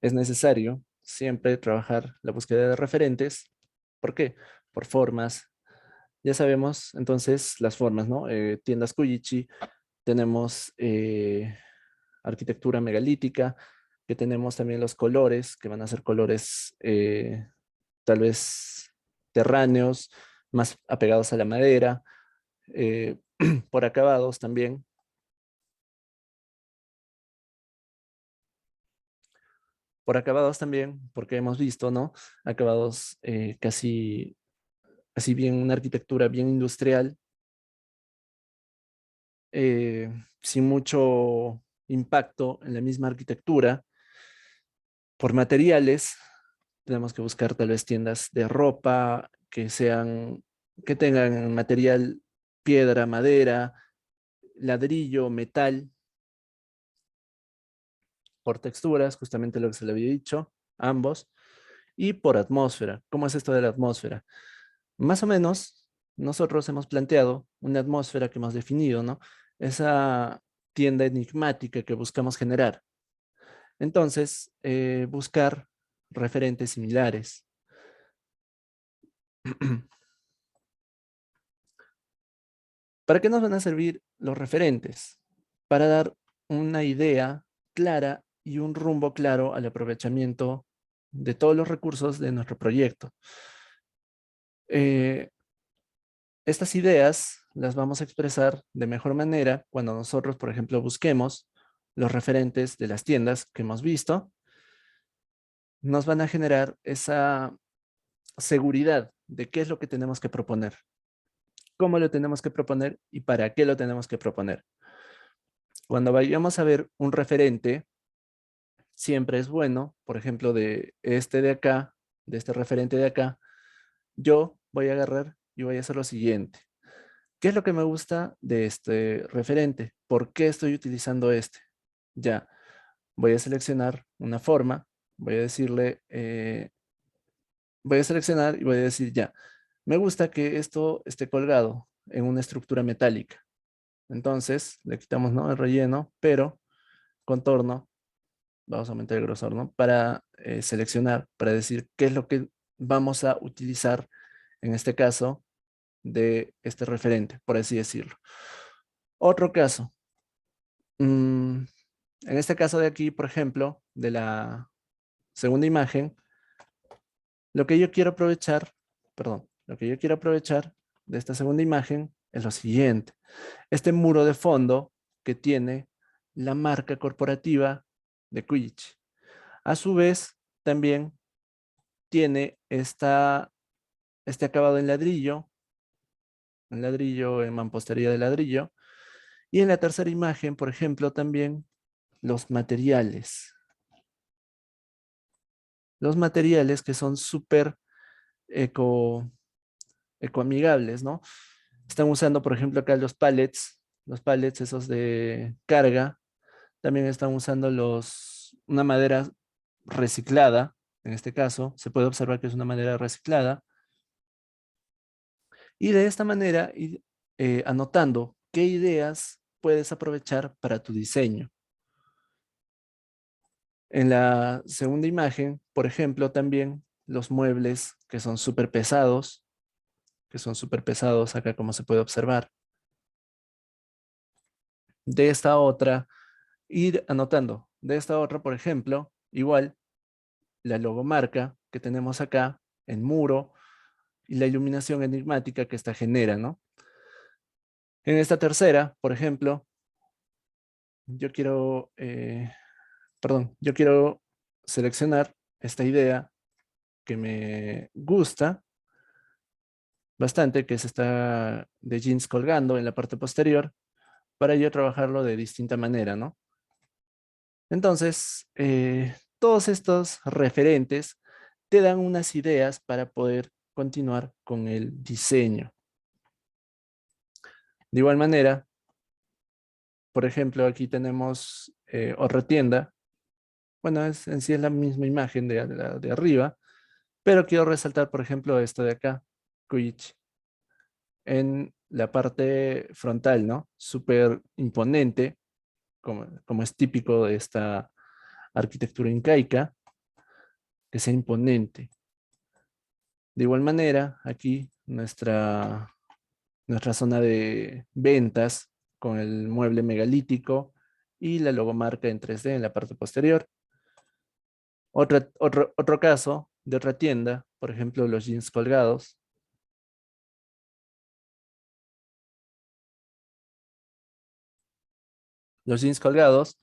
Es necesario siempre trabajar la búsqueda de referentes. ¿Por qué? Por formas. Ya sabemos entonces las formas, ¿no? Tiendas Kuyichi, tenemos arquitectura megalítica, que tenemos también los colores, que van a ser colores tal vez terráneos, más apegados a la madera, eh, por acabados también. Por acabados también, porque hemos visto, ¿no? Acabados casi, así bien, una arquitectura bien industrial, sin mucho impacto en la misma arquitectura. Por materiales, tenemos que buscar tal vez tiendas de ropa que tengan material piedra, madera, ladrillo, metal, por texturas, justamente lo que se le había dicho, ambos, y por atmósfera. ¿Cómo es esto de la atmósfera? Más o menos, nosotros hemos planteado una atmósfera que hemos definido, ¿no? Esa tienda enigmática que buscamos generar. Entonces, buscar referentes similares. ¿Para qué nos van a servir los referentes? Para dar una idea clara y un rumbo claro al aprovechamiento de todos los recursos de nuestro proyecto. Eh, Estas ideas las vamos a expresar de mejor manera cuando nosotros, por ejemplo, busquemos los referentes de las tiendas que hemos visto. Nos van a generar esa seguridad de qué es lo que tenemos que proponer, cómo lo tenemos que proponer y para qué lo tenemos que proponer. Cuando vayamos a ver un referente, siempre es bueno, por ejemplo, de este de acá, de este referente de acá, yo voy a agarrar y voy a hacer lo siguiente. ¿Qué es lo que me gusta de este referente? ¿Por qué estoy utilizando este? Ya, voy a seleccionar una forma, voy a decirle, voy a seleccionar y voy a decir ya, me gusta que esto esté colgado en una estructura metálica. Entonces, le quitamos, ¿no?, el relleno, pero contorno, vamos a aumentar el grosor, ¿no? Para seleccionar, para decir qué es lo que vamos a utilizar en este caso de este referente, por así decirlo. Otro caso, en este caso de aquí, por ejemplo, de la segunda imagen, lo que yo quiero aprovechar, perdón, lo que yo quiero aprovechar de esta segunda imagen es lo siguiente. Este muro de fondo que tiene la marca corporativa de Quidditch. A su vez, también tiene este acabado en ladrillo, en mampostería de ladrillo. Y en la tercera imagen, por ejemplo, también los materiales. Los materiales que son súper eco, ecoamigables, ¿no? Están usando, por ejemplo, acá los pallets. los pallets esos de carga, también están usando una madera reciclada. En este caso, se puede observar que es una madera reciclada. Y de esta manera, ir anotando qué ideas puedes aprovechar para tu diseño. En la segunda imagen, por ejemplo, también los muebles que son súper pesados acá como se puede observar. De esta otra, ir anotando. De esta otra, por ejemplo, igual la logomarca que tenemos acá en muro y la iluminación enigmática que esta genera, ¿no? En esta tercera, por ejemplo, yo quiero, yo quiero seleccionar esta idea que me gusta bastante, que es esta de jeans colgando en la parte posterior, para yo trabajarlo de distinta manera, ¿no? Entonces, todos estos referentes te dan unas ideas para poder continuar con el diseño. De igual manera, por ejemplo, aquí tenemos otra tienda. Bueno, en sí es la misma imagen de arriba, pero quiero resaltar, por ejemplo, esto de acá, Quiche, en la parte frontal, ¿no? Súper imponente, como es típico de esta arquitectura incaica, que sea imponente. De igual manera, aquí nuestra zona de ventas con el mueble megalítico y la logomarca en 3D en la parte posterior. Otro caso de otra tienda, por ejemplo, los jeans colgados. Los jeans colgados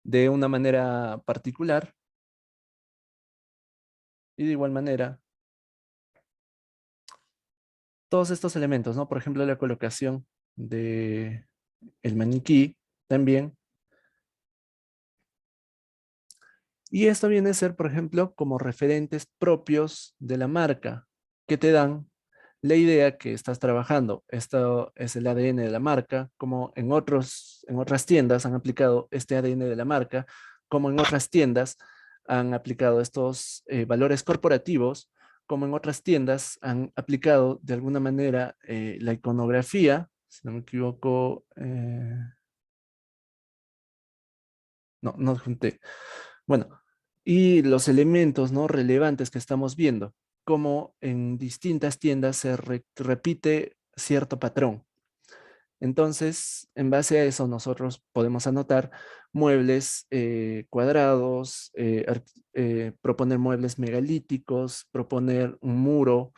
de una manera particular y de igual manera todos estos elementos, ¿no? Por ejemplo, la colocación de el maniquí también. Y esto viene a ser, por ejemplo, como referentes propios de la marca que te dan la idea que estás trabajando. Esto es el ADN de la marca, como en otras tiendas han aplicado este ADN de la marca, como en otras tiendas han aplicado estos valores corporativos, como en otras tiendas han aplicado de alguna manera la iconografía, si no me equivoco, no junté. Bueno, y los elementos, ¿no? Relevantes que estamos viendo, como en distintas tiendas repite cierto patrón. Entonces, en base a eso, nosotros podemos anotar muebles cuadrados, proponer muebles megalíticos, proponer un muro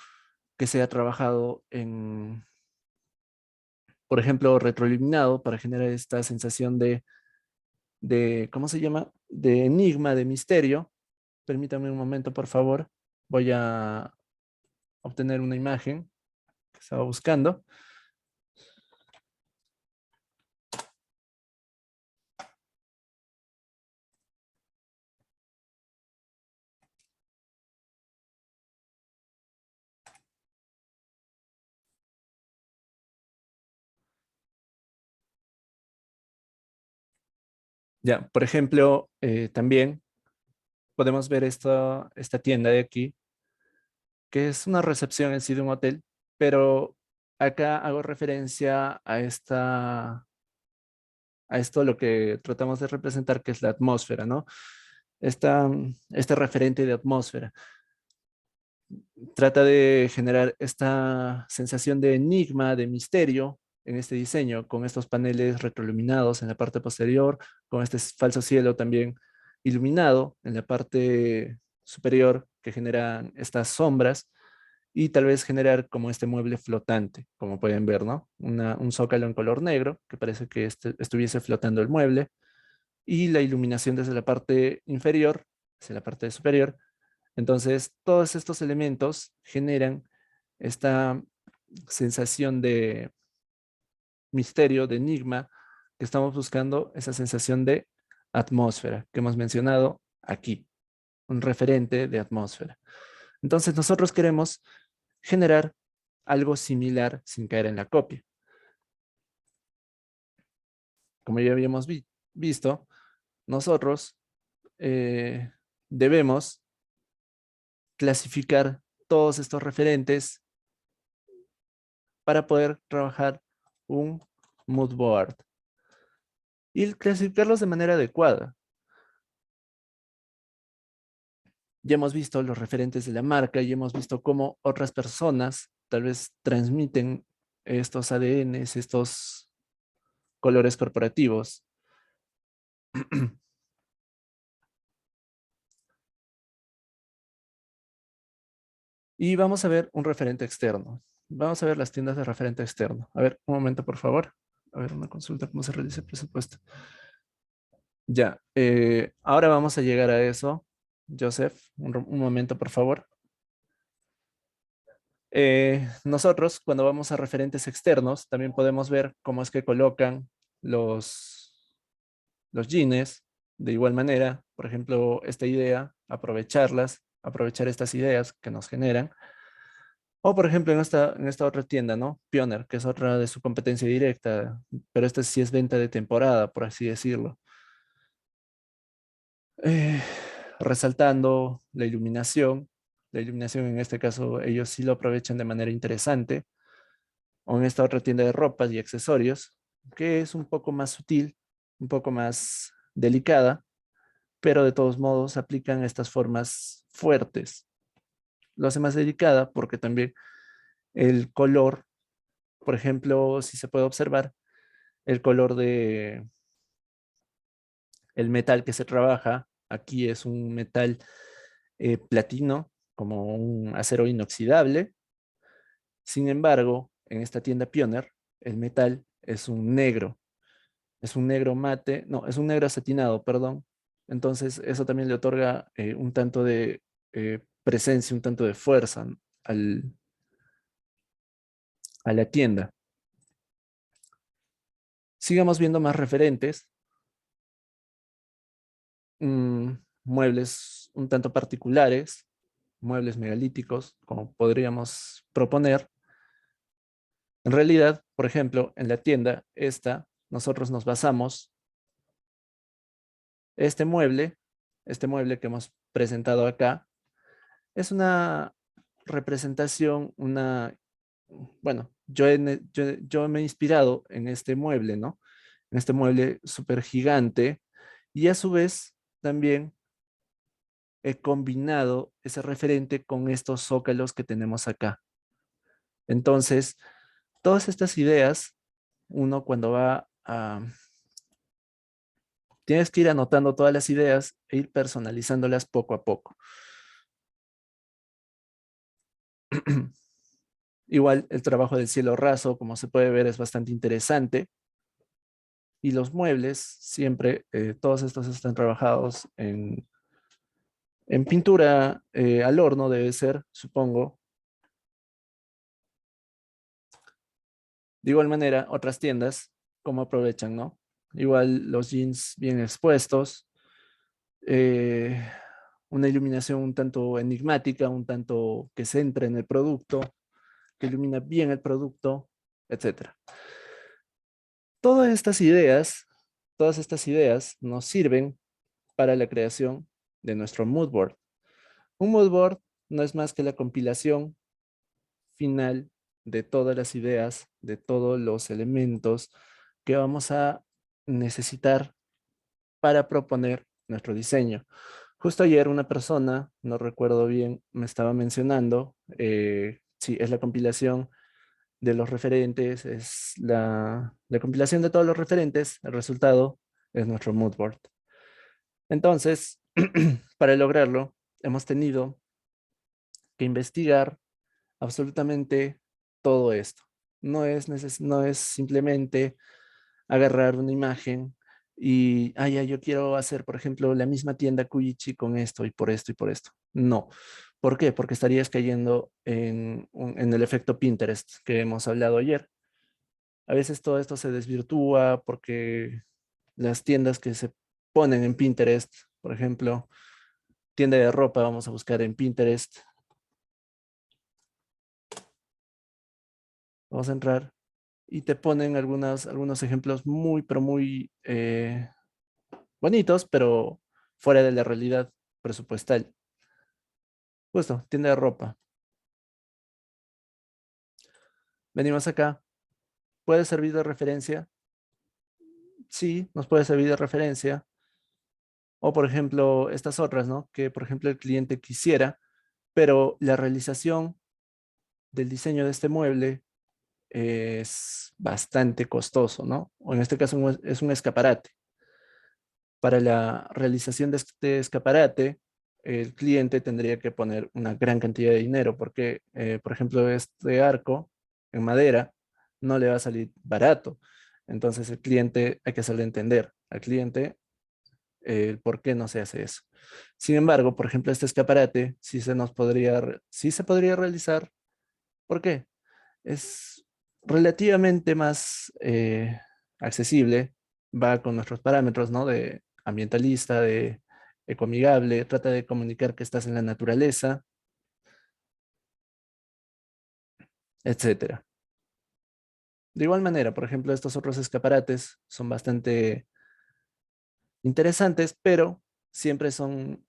que sea trabajado por ejemplo, retroiluminado para generar esta sensación ¿cómo se llama? De enigma, de misterio. Permítame un momento, por favor. Voy a obtener una imagen que estaba buscando. Ya, por ejemplo, también podemos ver esta tienda de aquí, que es una recepción en sí de un hotel, pero acá hago referencia a esto lo que tratamos de representar, que es la atmósfera, ¿no? Este referente de atmósfera. Trata de generar esta sensación de enigma, de misterio en este diseño, con estos paneles retroiluminados en la parte posterior, con este falso cielo también iluminado en la parte superior que generan estas sombras y tal vez generar como este mueble flotante, como pueden ver, ¿no? Un zócalo en color negro que parece que estuviese flotando el mueble y la iluminación desde la parte inferior hacia la parte superior. Entonces, todos estos elementos generan esta sensación de misterio, de enigma, que estamos buscando, esa sensación de atmósfera que hemos mencionado aquí, un referente de atmósfera. Entonces, nosotros queremos generar algo similar sin caer en la copia. como ya habíamos visto, nosotros debemos clasificar todos estos referentes para poder trabajar un mood board y clasificarlos de manera adecuada. Ya hemos visto los referentes de la marca y hemos visto cómo otras personas tal vez transmiten estos ADNs, estos colores corporativos. Y vamos a ver un referente externo. Vamos a ver las tiendas de referente externo. A ver, un momento, por favor. A ver, una consulta, cómo se realiza el presupuesto. Ya, ahora vamos a llegar a eso. Joseph, un momento, por favor. Nosotros, cuando vamos a referentes externos, también podemos ver cómo es que colocan los jeans de igual manera. Por ejemplo, esta idea, aprovechar estas ideas que nos generan. O por ejemplo, en esta otra tienda, ¿no? Pioneer, que es otra de su competencia directa, pero esta sí es venta de temporada, por así decirlo. Eh, Resaltando la iluminación en este caso ellos sí lo aprovechan de manera interesante, o en esta otra tienda de ropas y accesorios, que es un poco más sutil, un poco más delicada, pero de todos modos aplican estas formas fuertes. Lo hace más delicada porque también el color, por ejemplo, si se puede observar, el color de el metal que se trabaja, aquí es un metal platino, como un acero inoxidable. Sin embargo, en esta tienda Pioneer, el metal es un negro mate, no, es un negro acetinado, perdón. Entonces, eso también le otorga un tanto de presencia, un tanto de fuerza al, a la tienda. Sigamos viendo más referentes. Mm, Muebles un tanto particulares, muebles megalíticos, como podríamos proponer. En realidad, por ejemplo, en la tienda esta, nosotros nos basamos este mueble, este mueble que hemos presentado acá, es una representación, bueno, yo me he inspirado en este mueble, ¿no? En este mueble súper gigante y a su vez también he combinado ese referente con estos zócalos que tenemos acá. Entonces, todas estas ideas, uno cuando va a... Tienes que ir anotando todas las ideas e ir personalizándolas poco a poco. Igual el trabajo del cielo raso, como se puede ver, es bastante interesante. Y los muebles, siempre, todos estos están trabajados en pintura al horno, debe ser, supongo. De igual manera, otras tiendas, como aprovechan, ¿no? Igual los jeans bien expuestos, eh, una iluminación un tanto enigmática, un tanto que centra en el producto, que ilumina bien el producto, etcétera. Todas estas ideas, todas estas ideas nos sirven para la creación de nuestro mood board. Un mood board no es más que la compilación final de todas las ideas, de todos los elementos que vamos a necesitar para proponer nuestro diseño. Justo ayer una persona, no recuerdo bien, me estaba mencionando, sí, es la compilación de los referentes, es la compilación de todos los referentes, el resultado es nuestro mood board. Entonces, para lograrlo, hemos tenido que investigar absolutamente todo esto. No es simplemente agarrar una imagen y, ya, yo quiero hacer, por ejemplo, la misma tienda Kuichi con esto y por esto y por esto. No. ¿Por qué? Porque estarías cayendo en el efecto Pinterest que hemos hablado ayer. A veces todo esto se desvirtúa porque las tiendas que se ponen en Pinterest, por ejemplo, tienda de ropa, vamos a buscar en Pinterest. Vamos a entrar y te ponen algunos ejemplos muy, pero muy bonitos, pero fuera de la realidad presupuestal. Justo, tienda de ropa. Venimos acá. ¿Puede servir de referencia? Sí, nos puede servir de referencia. O, por ejemplo, estas otras, ¿no? Que, por ejemplo, el cliente quisiera, pero la realización del diseño de este mueble es bastante costoso, ¿no? O en este caso es un escaparate. Para la realización de este escaparate, el cliente tendría que poner una gran cantidad de dinero porque, por ejemplo, este arco en madera no le va a salir barato. Entonces, el cliente hay que hacerle entender al cliente por qué no se hace eso. Sin embargo, por ejemplo, este escaparate sí se podría realizar. ¿Por qué? Es relativamente más accesible, va con nuestros parámetros, ¿no? De ambientalista, de ecoamigable, trata de comunicar que estás en la naturaleza, etcétera. De igual manera, por ejemplo, estos otros escaparates son bastante interesantes, pero siempre son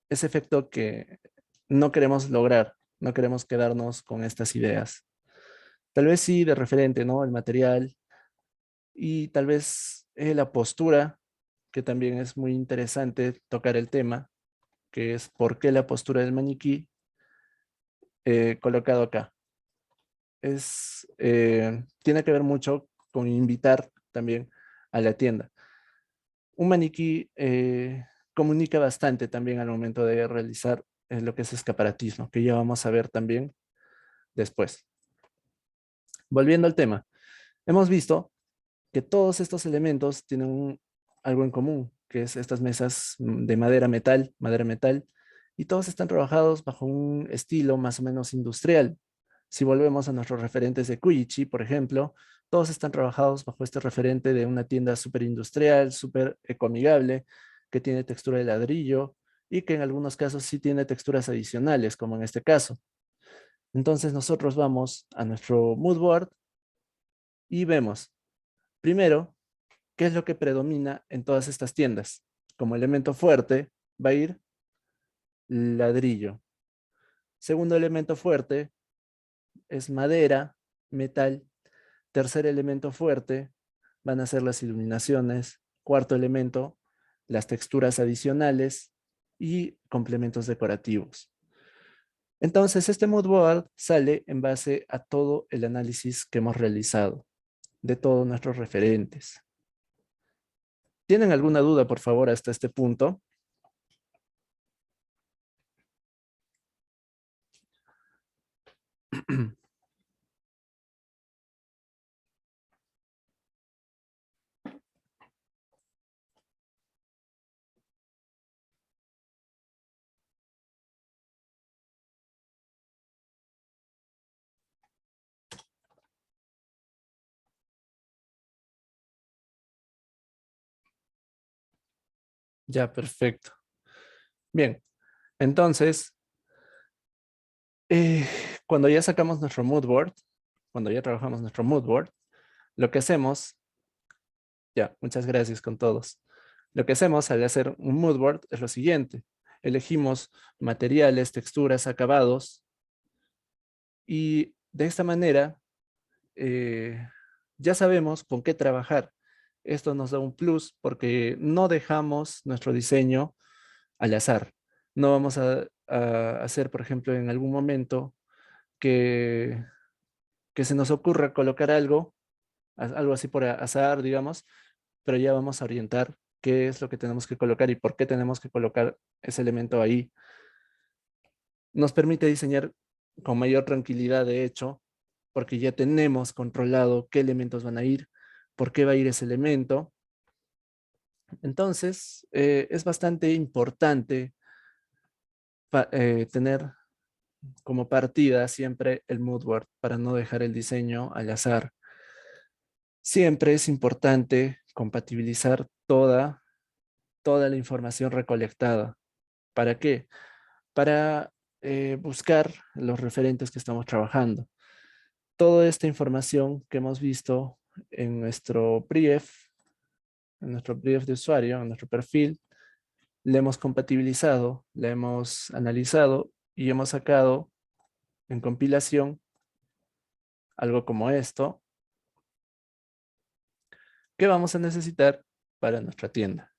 ese efecto que no queremos lograr, no queremos quedarnos con estas ideas. Tal vez sí de referente, ¿no? El material y tal vez la postura, que también es muy interesante tocar el tema, que es por qué la postura del maniquí colocado acá. Tiene que ver mucho con invitar también a la tienda. Un maniquí comunica bastante también al momento de realizar lo que es escaparatismo, que ya vamos a ver también después. Volviendo al tema, hemos visto que todos estos elementos tienen algo en común, que es estas mesas de madera metal, y todos están trabajados bajo un estilo más o menos industrial. Si volvemos a nuestros referentes de Kuichi, por ejemplo, todos están trabajados bajo este referente de una tienda súper industrial, súper ecoamigable, que tiene textura de ladrillo y que en algunos casos sí tiene texturas adicionales, como en este caso. Entonces nosotros vamos a nuestro mood board y vemos, primero, qué es lo que predomina en todas estas tiendas. Como elemento fuerte va a ir ladrillo. Segundo elemento fuerte es madera, metal. Tercer elemento fuerte van a ser las iluminaciones. Cuarto elemento, las texturas adicionales y complementos decorativos. Entonces, este mood board sale en base a todo el análisis que hemos realizado de todos nuestros referentes. ¿Tienen alguna duda, por favor, hasta este punto? Ya, perfecto. Bien, entonces, eh, cuando ya sacamos nuestro mood board, cuando ya trabajamos nuestro mood board, lo que hacemos, ya, muchas gracias con todos. Lo que hacemos al hacer un mood board es lo siguiente. Elegimos materiales, texturas, acabados y de esta manera eh, ya sabemos con qué trabajar. Esto nos da un plus porque no dejamos nuestro diseño al azar. No vamos a hacer, por ejemplo, en algún momento que, que se nos ocurra colocar algo, algo así por azar, digamos, pero ya vamos a orientar qué es lo que tenemos que colocar y por qué tenemos que colocar ese elemento ahí. Nos permite diseñar con mayor tranquilidad, de hecho, porque ya tenemos controlado qué elementos van a ir, por qué va a ir ese elemento. Entonces, es bastante importante tener como partida siempre el mood board para no dejar el diseño al azar. Siempre es importante compatibilizar toda la información recolectada. ¿Para qué? Para buscar los referentes que estamos trabajando. toda esta información que hemos visto en nuestro brief de usuario, en nuestro perfil, le hemos compatibilizado, le hemos analizado y hemos sacado en compilación algo como esto que vamos a necesitar para nuestra tienda.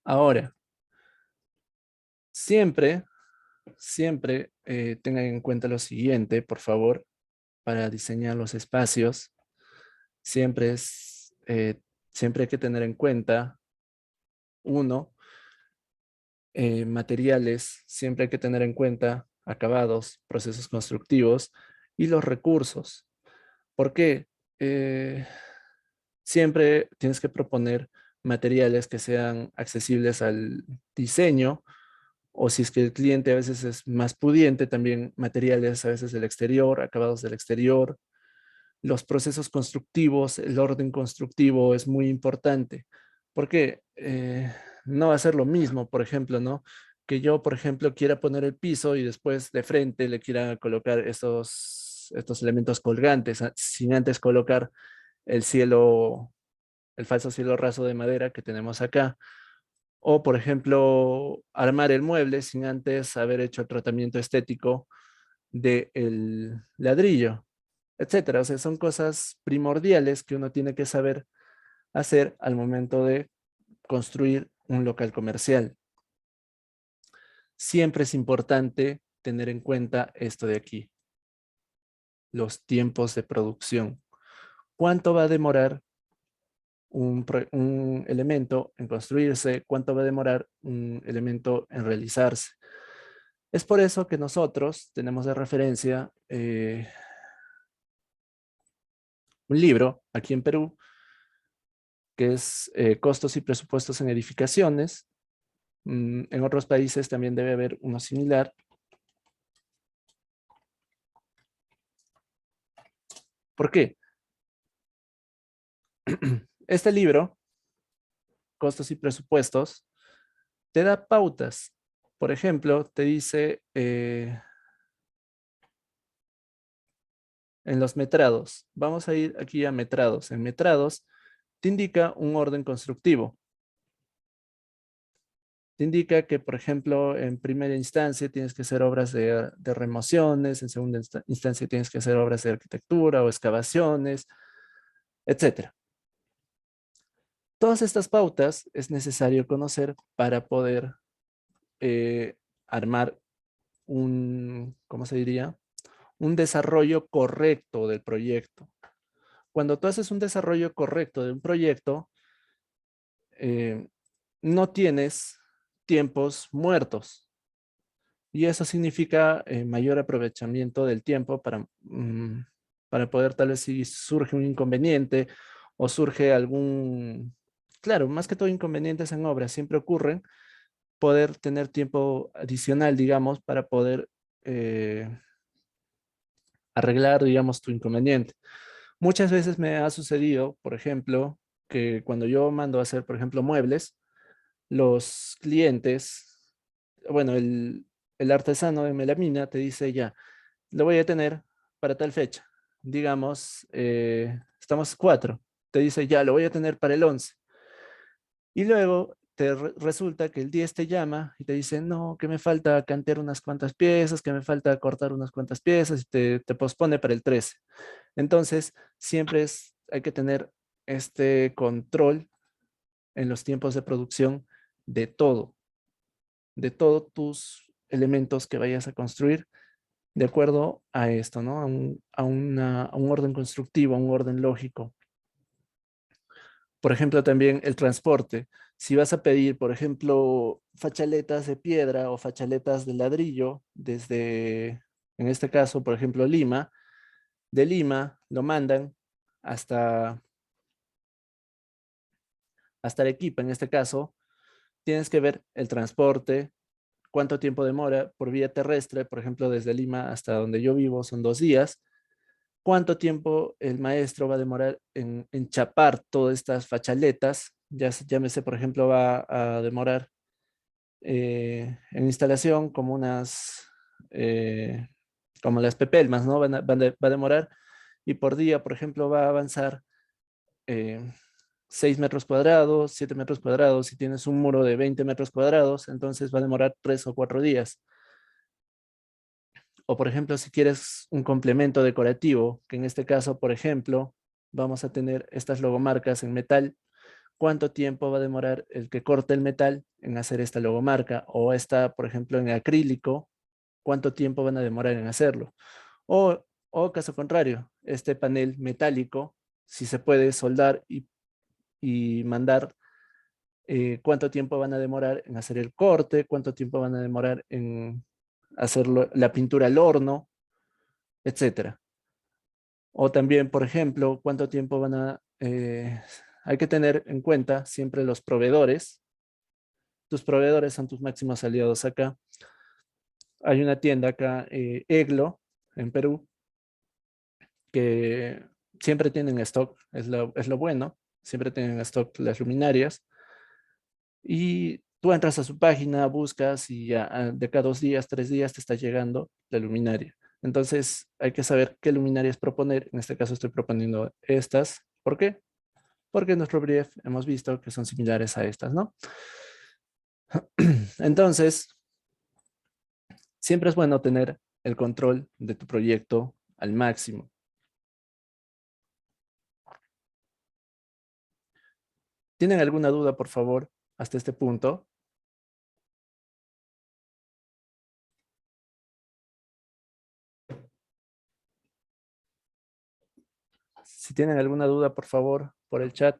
Ahora, siempre, tengan en cuenta lo siguiente, por favor, para diseñar los espacios. Siempre siempre hay que tener en cuenta, uno, materiales, siempre hay que tener en cuenta acabados, procesos constructivos y los recursos. ¿Por qué? Eh, Siempre tienes que proponer materiales que sean accesibles al diseño, o si es que el cliente a veces es más pudiente, también materiales a veces del exterior, acabados del exterior. Los procesos constructivos, el orden constructivo es muy importante, porque no va a ser lo mismo, por ejemplo, ¿no? Que yo, por ejemplo, quiera poner el piso y después de frente le quiera colocar estos elementos colgantes, sin antes colocar el cielo, el falso cielo raso de madera que tenemos acá. O, por ejemplo, armar el mueble sin antes haber hecho el tratamiento estético del ladrillo, etcétera. O sea, son cosas primordiales que uno tiene que saber hacer al momento de construir un local comercial. Siempre es importante tener en cuenta esto de aquí, los tiempos de producción. ¿Cuánto va a demorar un elemento en construirse? ¿Cuánto va a demorar un elemento en realizarse? Es por eso que nosotros tenemos de referencia un libro aquí en Perú que es Costos y Presupuestos en Edificaciones. En otros países también debe haber uno similar. ¿Por qué? Este libro, Costos y Presupuestos, te da pautas. Por ejemplo, te dice en los metrados. Vamos a ir aquí a metrados. En metrados te indica un orden constructivo. Te indica que, por ejemplo, en primera instancia tienes que hacer obras de remociones, en segunda instancia tienes que hacer obras de arquitectura o excavaciones, etcétera. Todas estas pautas es necesario conocer para poder armar ¿cómo se diría? Un desarrollo correcto del proyecto. Cuando tú haces un desarrollo correcto de un proyecto, eh, no tienes tiempos muertos. Y eso significa mayor aprovechamiento del tiempo para poder tal vez si surge un inconveniente o surge claro, más que todo inconvenientes en obras siempre ocurren, poder tener tiempo adicional, digamos, para poder eh, arreglar, digamos, tu inconveniente. Muchas veces me ha sucedido, por ejemplo, que cuando yo mando a hacer, por ejemplo, muebles, los clientes, bueno, el artesano de melamina te dice ya, lo voy a tener para tal fecha. Digamos, estamos 4. Te dice ya, lo voy a tener para el 11. Y luego resulta que el 10 te llama y te dice, no, que me falta cantear unas cuantas piezas, que me falta cortar unas cuantas piezas y te pospone para el 13. Entonces, siempre hay que tener este control en los tiempos de producción de todo, de todos tus elementos que vayas a construir de acuerdo a esto, ¿no? A un orden constructivo, a un orden lógico. Por ejemplo, también el transporte. Si vas a pedir, por ejemplo, fachaletas de piedra o fachaletas de ladrillo en este caso, por ejemplo, Lima, de Lima lo mandan hasta, hasta Arequipa, en este caso, tienes que ver el transporte, cuánto tiempo demora por vía terrestre, por ejemplo, desde Lima hasta donde yo vivo son 2 días. ¿Cuánto tiempo el maestro va a demorar en chapar todas estas fachaletas? Llámese, por ejemplo, va a demorar en instalación como como las pepelmas, ¿no? Va a demorar y por día, por ejemplo, va a avanzar eh, 6 metros cuadrados, 7 metros cuadrados. Si tienes un muro de 20 metros cuadrados, entonces va a demorar 3 o 4 días. O por ejemplo, si quieres un complemento decorativo, que en este caso, por ejemplo, vamos a tener estas logomarcas en metal. ¿Cuánto tiempo va a demorar el que corte el metal en hacer esta logomarca? O esta, por ejemplo, en acrílico, ¿cuánto tiempo van a demorar en hacerlo? O caso contrario, este panel metálico, si se puede soldar y mandar, cuánto tiempo van a demorar en hacer el corte, cuánto tiempo van a demorar en hacer la pintura al horno, etcétera. O también, por ejemplo, cuánto tiempo hay que tener en cuenta siempre los proveedores. Tus proveedores son tus máximos aliados acá. Hay una tienda acá, Eglo, en Perú, que siempre tienen stock, es lo bueno, siempre tienen stock las luminarias. Y tú entras a su página, buscas y ya de cada 2 días, 3 días te está llegando la luminaria. Entonces hay que saber qué luminarias proponer. En este caso estoy proponiendo estas. ¿Por qué? Porque en nuestro brief hemos visto que son similares a estas, ¿no? Entonces, siempre es bueno tener el control de tu proyecto al máximo. ¿Tienen alguna duda, por favor, hasta este punto? Si tienen alguna duda, por favor, por el chat.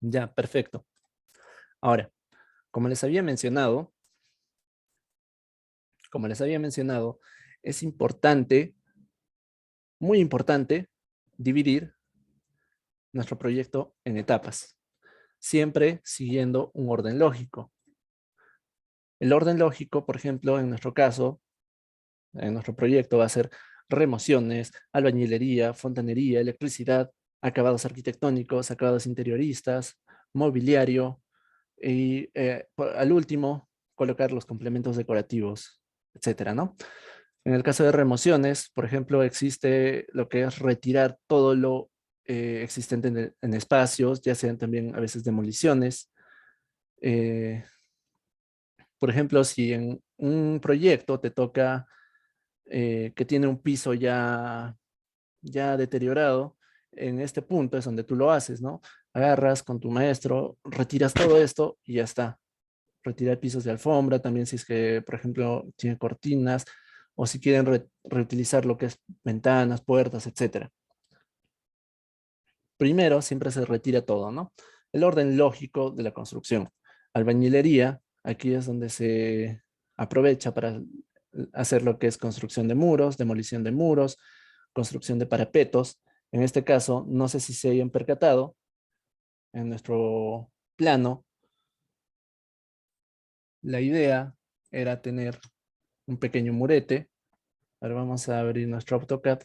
Ya, perfecto. Ahora, como les había mencionado, como les había mencionado, es importante, muy importante, dividir nuestro proyecto en etapas, siempre siguiendo un orden lógico. El orden lógico, por ejemplo, en nuestro caso, en nuestro proyecto va a ser remociones, albañilería, fontanería, electricidad, acabados arquitectónicos, acabados interioristas, mobiliario y al último colocar los complementos decorativos, etcétera, ¿no? En el caso de remociones, por ejemplo, existe lo que es retirar todo lo existente en espacios, ya sean también a veces demoliciones. Eh, por ejemplo, si en un proyecto te toca que tiene un piso ya deteriorado, en este punto es donde tú lo haces, ¿no? Agarras con tu maestro, retiras todo esto y ya está. Retirar pisos de alfombra, también si es que, por ejemplo, tiene cortinas o si quieren reutilizar lo que es ventanas, puertas, etcétera. Primero, siempre se retira todo, ¿no? El orden lógico de la construcción. Albañilería, aquí es donde se aprovecha para hacer lo que es construcción de muros, demolición de muros, construcción de parapetos. En este caso, no sé si se hayan percatado, en nuestro plano, la idea era tener un pequeño murete. Ahora vamos a abrir nuestro AutoCAD.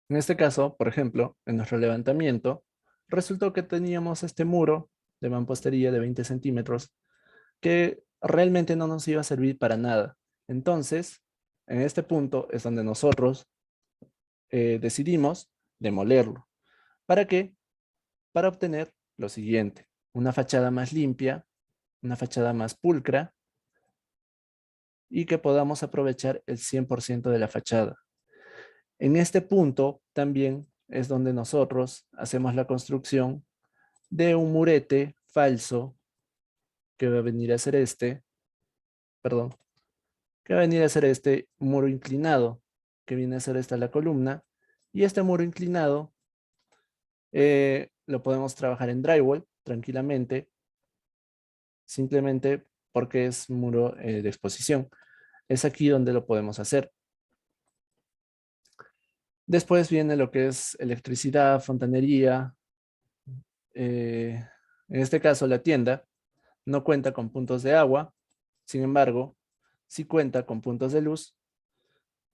En este caso, por ejemplo, en nuestro levantamiento, resultó que teníamos este muro de mampostería de 20 centímetros que realmente no nos iba a servir para nada. Entonces, en este punto es donde nosotros decidimos demolerlo. ¿Para qué? Para obtener lo siguiente: una fachada más limpia, una fachada más pulcra y que podamos aprovechar el 100% de la fachada. En este punto también es donde nosotros hacemos la construcción de un murete falso que va a venir a ser perdón, que va a venir a ser este muro inclinado, que viene a ser esta la columna, y este muro inclinado lo podemos trabajar en drywall tranquilamente, simplemente porque es muro de exposición. Es aquí donde lo podemos hacer. Después viene lo que es electricidad, fontanería. En este caso, la tienda no cuenta con puntos de agua, sin embargo, sí cuenta con puntos de luz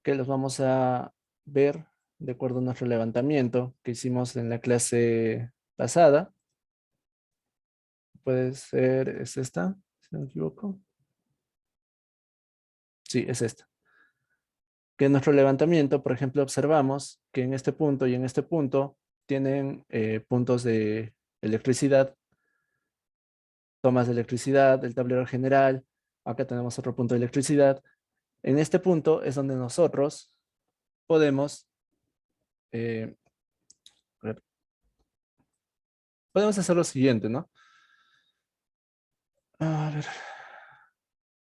que los vamos a ver de acuerdo a nuestro levantamiento que hicimos en la clase pasada. Puede ser, es esta, si no me equivoco. Sí, es esta. Que en nuestro levantamiento, por ejemplo, observamos que en este punto y en este punto tienen puntos de electricidad, tomas de electricidad, del tablero general. Acá tenemos otro punto de electricidad. En este punto es donde nosotros podemos, eh, podemos hacer lo siguiente, ¿no? A ver,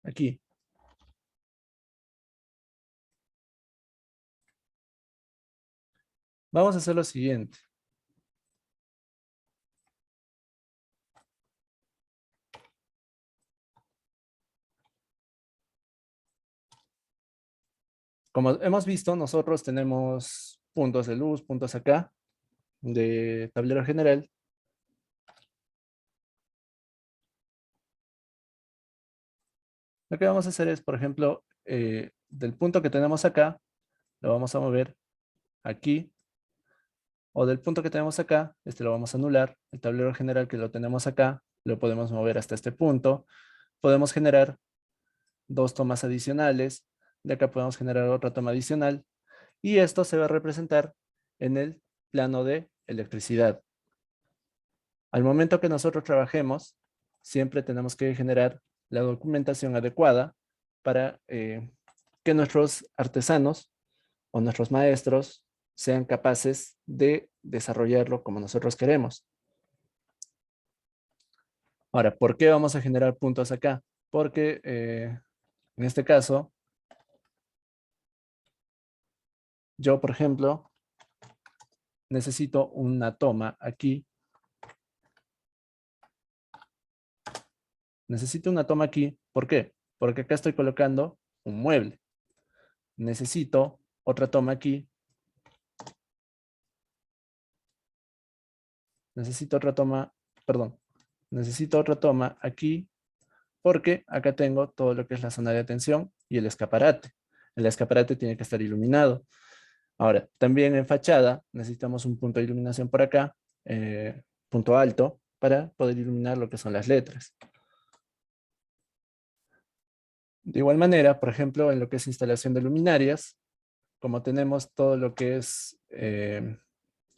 aquí. Vamos a hacer lo siguiente. Como hemos visto, nosotros tenemos puntos de luz, puntos acá, de tablero general. Lo que vamos a hacer es, por ejemplo, del punto que tenemos acá, lo vamos a mover aquí, o del punto que tenemos acá, este lo vamos a anular. El tablero general que lo tenemos acá, lo podemos mover hasta este punto. Podemos generar dos tomas adicionales. De acá podemos generar otra toma adicional. Y esto se va a representar en el plano de electricidad. Al momento que nosotros trabajemos, siempre tenemos que generar la documentación adecuada para que nuestros artesanos o nuestros maestros sean capaces de desarrollarlo como nosotros queremos. Ahora, ¿por qué vamos a generar puntos acá? Porque en este caso, yo, por ejemplo, necesito una toma aquí. Necesito una toma aquí. ¿Por qué? Porque acá estoy colocando un mueble. Necesito otra toma aquí. Necesito otra toma, perdón. Necesito otra toma aquí porque acá tengo todo lo que es la zona de atención y el escaparate. El escaparate tiene que estar iluminado. Ahora, también en fachada necesitamos un punto de iluminación por acá, punto alto, para poder iluminar lo que son las letras. De igual manera, por ejemplo, en lo que es instalación de luminarias, como tenemos todo lo que es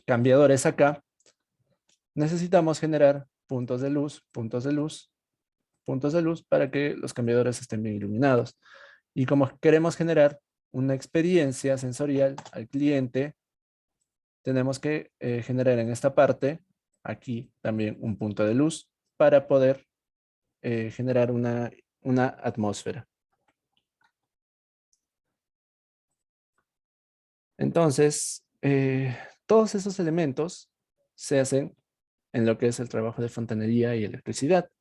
cambiadores acá, necesitamos generar puntos de luz, puntos de luz, puntos de luz para que los cambiadores estén bien iluminados. Y como queremos generar una experiencia sensorial al cliente, tenemos que generar en esta parte, aquí también un punto de luz para poder generar una atmósfera. Entonces, todos esos elementos se hacen en lo que es el trabajo de fontanería y electricidad.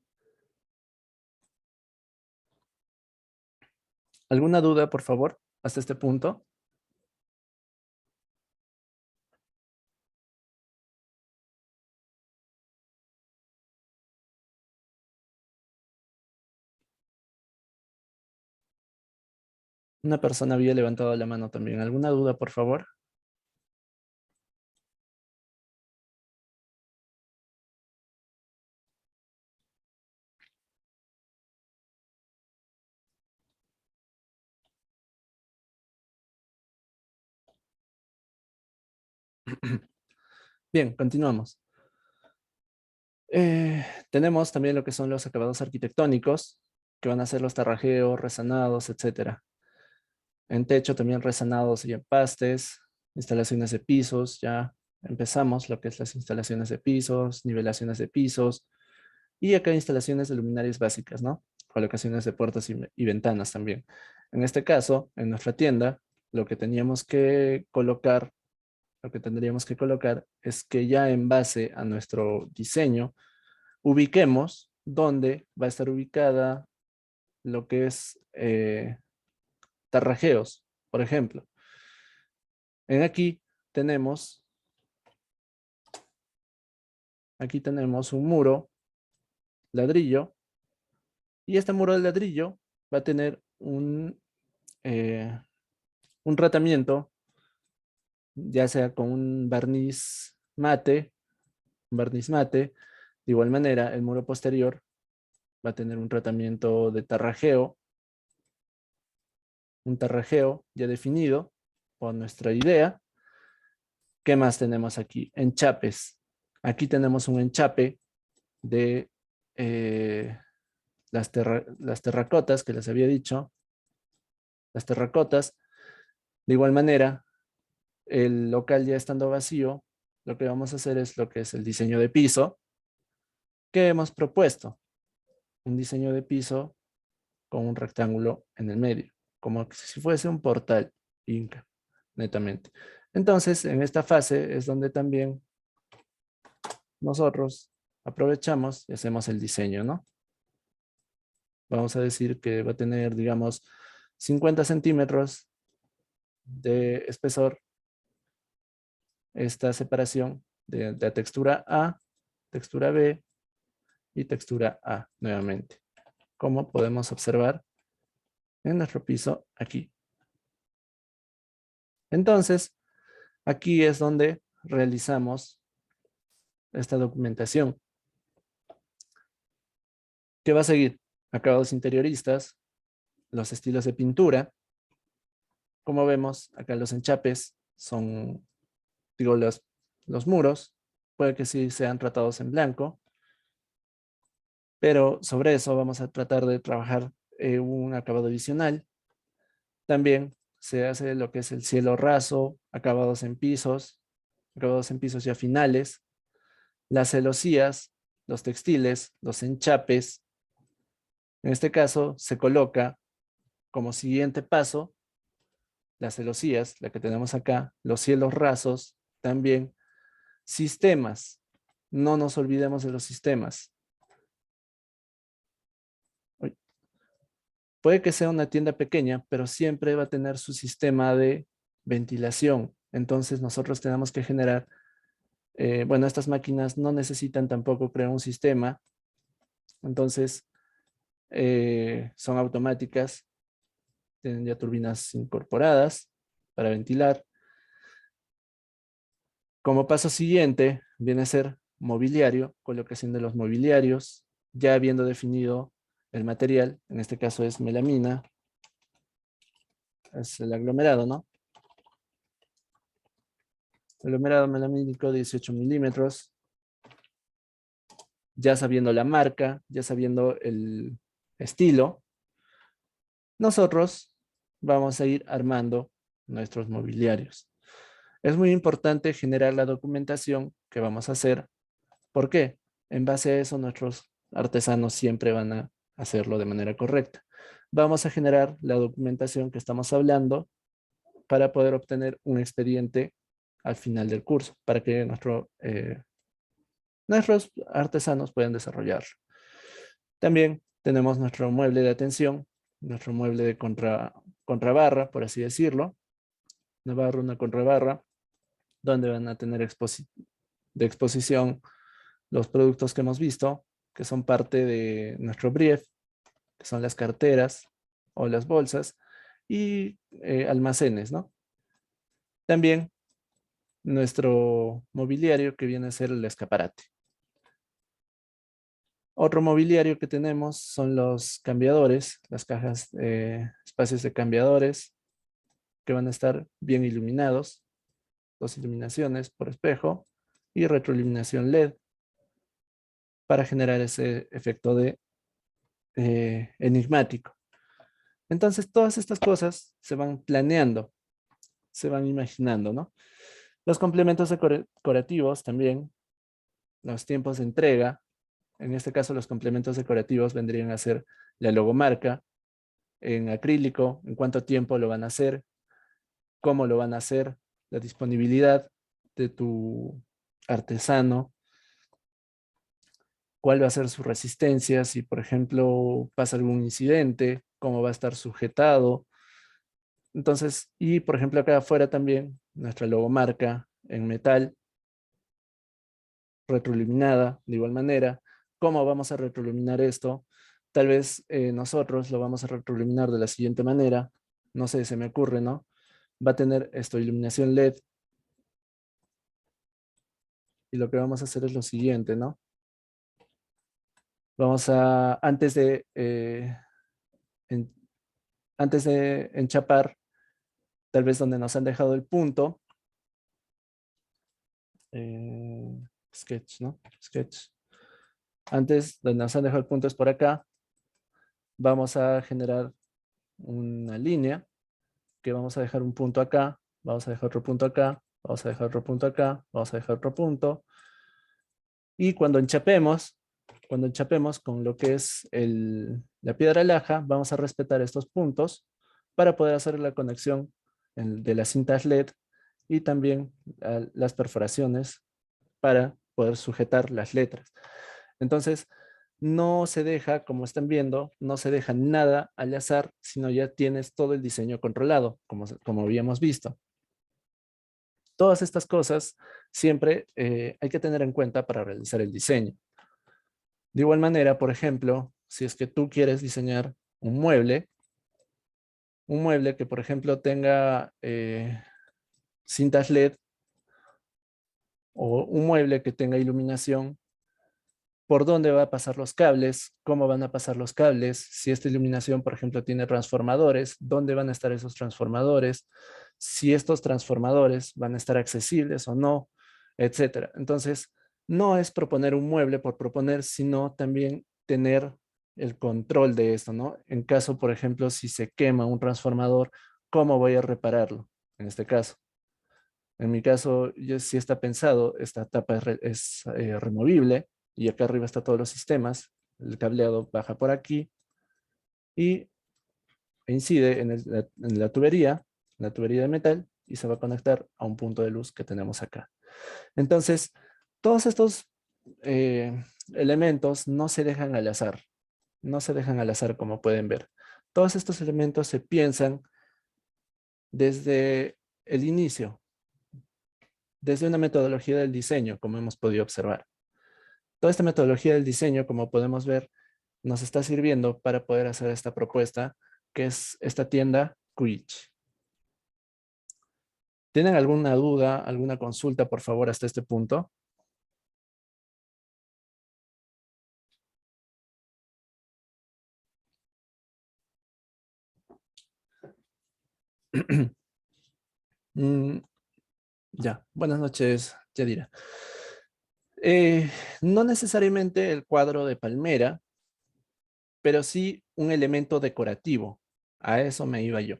¿Alguna duda, por favor, hasta este punto? Una persona había levantado la mano también. ¿Alguna duda, por favor? Bien, continuamos. Tenemos también lo que son los acabados arquitectónicos, que van a ser los tarrajeos, resanados, etcétera. En techo también resanados y empastes, instalaciones de pisos, ya empezamos lo que es las instalaciones de pisos, nivelaciones de pisos, y acá instalaciones de luminarias básicas, ¿no? Colocaciones de puertas y ventanas también. En este caso, en nuestra tienda, lo que teníamos que colocar, lo que tendríamos que colocar es que ya en base a nuestro diseño, ubiquemos dónde va a estar ubicada lo que es tarrajeos, por ejemplo. Aquí tenemos, un muro ladrillo, y este muro de ladrillo va a tener un tratamiento, ya sea con un barniz mate. De igual manera, el muro posterior va a tener un tratamiento de tarrajeo, un tarrajeo ya definido por nuestra idea. ¿Qué más tenemos aquí? Enchapes. Aquí tenemos un enchape de las terracotas que les había dicho, las terracotas. De igual manera, el local ya estando vacío, lo que vamos a hacer es lo que es el diseño de piso que hemos propuesto. Un diseño de piso con un rectángulo en el medio, como si fuese un portal Inca, netamente. Entonces, en esta fase es donde también nosotros aprovechamos y hacemos el diseño, ¿no? Vamos a decir que va a tener, digamos, 50 centímetros de espesor esta separación de la textura A, textura B y textura A nuevamente, como podemos observar en nuestro piso aquí. Entonces, aquí es donde realizamos esta documentación. ¿Qué va a seguir? Acabados interioristas, los estilos de pintura. Como vemos, acá los enchapes son, digo, los muros. Puede que sí sean tratados en blanco, pero sobre eso vamos a tratar de trabajar un acabado adicional. También se hace lo que es el cielo raso, acabados en pisos ya finales, las celosías, los textiles, los enchapes. En este caso se coloca como siguiente paso las celosías, la que tenemos acá, los cielos rasos, también sistemas. No nos olvidemos de los sistemas. Puede que sea una tienda pequeña, pero siempre va a tener su sistema de ventilación. Entonces nosotros tenemos que generar, bueno, estas máquinas no necesitan tampoco crear un sistema. Entonces, son automáticas, tienen ya turbinas incorporadas para ventilar. Como paso siguiente viene a ser mobiliario, colocación de los mobiliarios, ya habiendo definido el material, en este caso es melamina, es el aglomerado, ¿no? Aglomerado melamínico 18 milímetros, ya sabiendo la marca, ya sabiendo el estilo, nosotros vamos a ir armando nuestros mobiliarios. Es muy importante generar la documentación que vamos a hacer. ¿Por qué? En base a eso, nuestros artesanos siempre van a hacerlo de manera correcta. Vamos a generar la documentación que estamos hablando para poder obtener un expediente al final del curso, para que nuestros artesanos puedan desarrollarlo. También tenemos nuestro mueble de atención, nuestro mueble de contrabarra, por así decirlo. Una contrabarra, donde van a tener de exposición los productos que hemos visto, que son parte de nuestro brief, que son las carteras o las bolsas, y almacenes, ¿no? También nuestro mobiliario que viene a ser el escaparate. Otro mobiliario que tenemos son los cambiadores, las cajas, espacios de cambiadores, que van a estar bien iluminados, dos iluminaciones por espejo y retroiluminación LED para generar ese efecto de enigmático. Entonces, todas estas cosas se van planeando, se van imaginando, ¿no? Los complementos decorativos también, los tiempos de entrega. En este caso, los complementos decorativos vendrían a ser la logomarca, en acrílico, en cuánto tiempo lo van a hacer, cómo lo van a hacer, la disponibilidad de tu artesano, cuál va a ser su resistencia, si por ejemplo pasa algún incidente, cómo va a estar sujetado. Entonces, y por ejemplo acá afuera también nuestra logomarca en metal retroiluminada de igual manera. ¿Cómo vamos a retroiluminar esto? Tal vez nosotros lo vamos a retroiluminar de la siguiente manera. No sé, se me ocurre, ¿no? Va a tener esto, iluminación LED. Y lo que vamos a hacer es lo siguiente, ¿no? Vamos a, en- antes de enchapar, tal vez donde nos han dejado el punto, eh, sketch, ¿no? Sketch. Antes, donde nos han dejado el punto es por acá. Vamos a generar una línea que vamos a dejar un punto acá, vamos a dejar otro punto acá, vamos a dejar otro punto acá, vamos a dejar otro punto. Y cuando enchapemos con lo que es la piedra laja, vamos a respetar estos puntos para poder hacer la conexión de las cintas LED y también las perforaciones para poder sujetar las letras. Entonces, no se deja, como están viendo, no se deja nada al azar, sino ya tienes todo el diseño controlado, como habíamos visto. Todas estas cosas siempre hay que tener en cuenta para realizar el diseño. De igual manera, por ejemplo, si es que tú quieres diseñar un mueble que, por ejemplo, tenga cintas LED o un mueble que tenga iluminación, por dónde va a pasar los cables, cómo van a pasar los cables, si esta iluminación, por ejemplo, tiene transformadores, dónde van a estar esos transformadores, si estos transformadores van a estar accesibles o no, etcétera. Entonces, no es proponer un mueble por proponer, sino también tener el control de esto, ¿no? En caso, por ejemplo, si se quema un transformador, ¿cómo voy a repararlo? En este caso. En mi caso, sí está pensado, esta tapa es removible y acá arriba está todos los sistemas. El cableado baja por aquí y incide en la tubería de metal y se va a conectar a un punto de luz que tenemos acá. Entonces, todos estos elementos no se dejan al azar, no se dejan al azar como pueden ver. Todos estos elementos se piensan desde el inicio, desde una metodología del diseño, como hemos podido observar. Toda esta metodología del diseño, como podemos ver, nos está sirviendo para poder hacer esta propuesta, que es esta tienda Quiche. ¿Tienen alguna duda, alguna consulta, por favor, hasta este punto? Mm, ya, buenas noches, Yadira. Eh, no necesariamente el cuadro de palmera, pero sí un elemento decorativo. A eso me iba yo.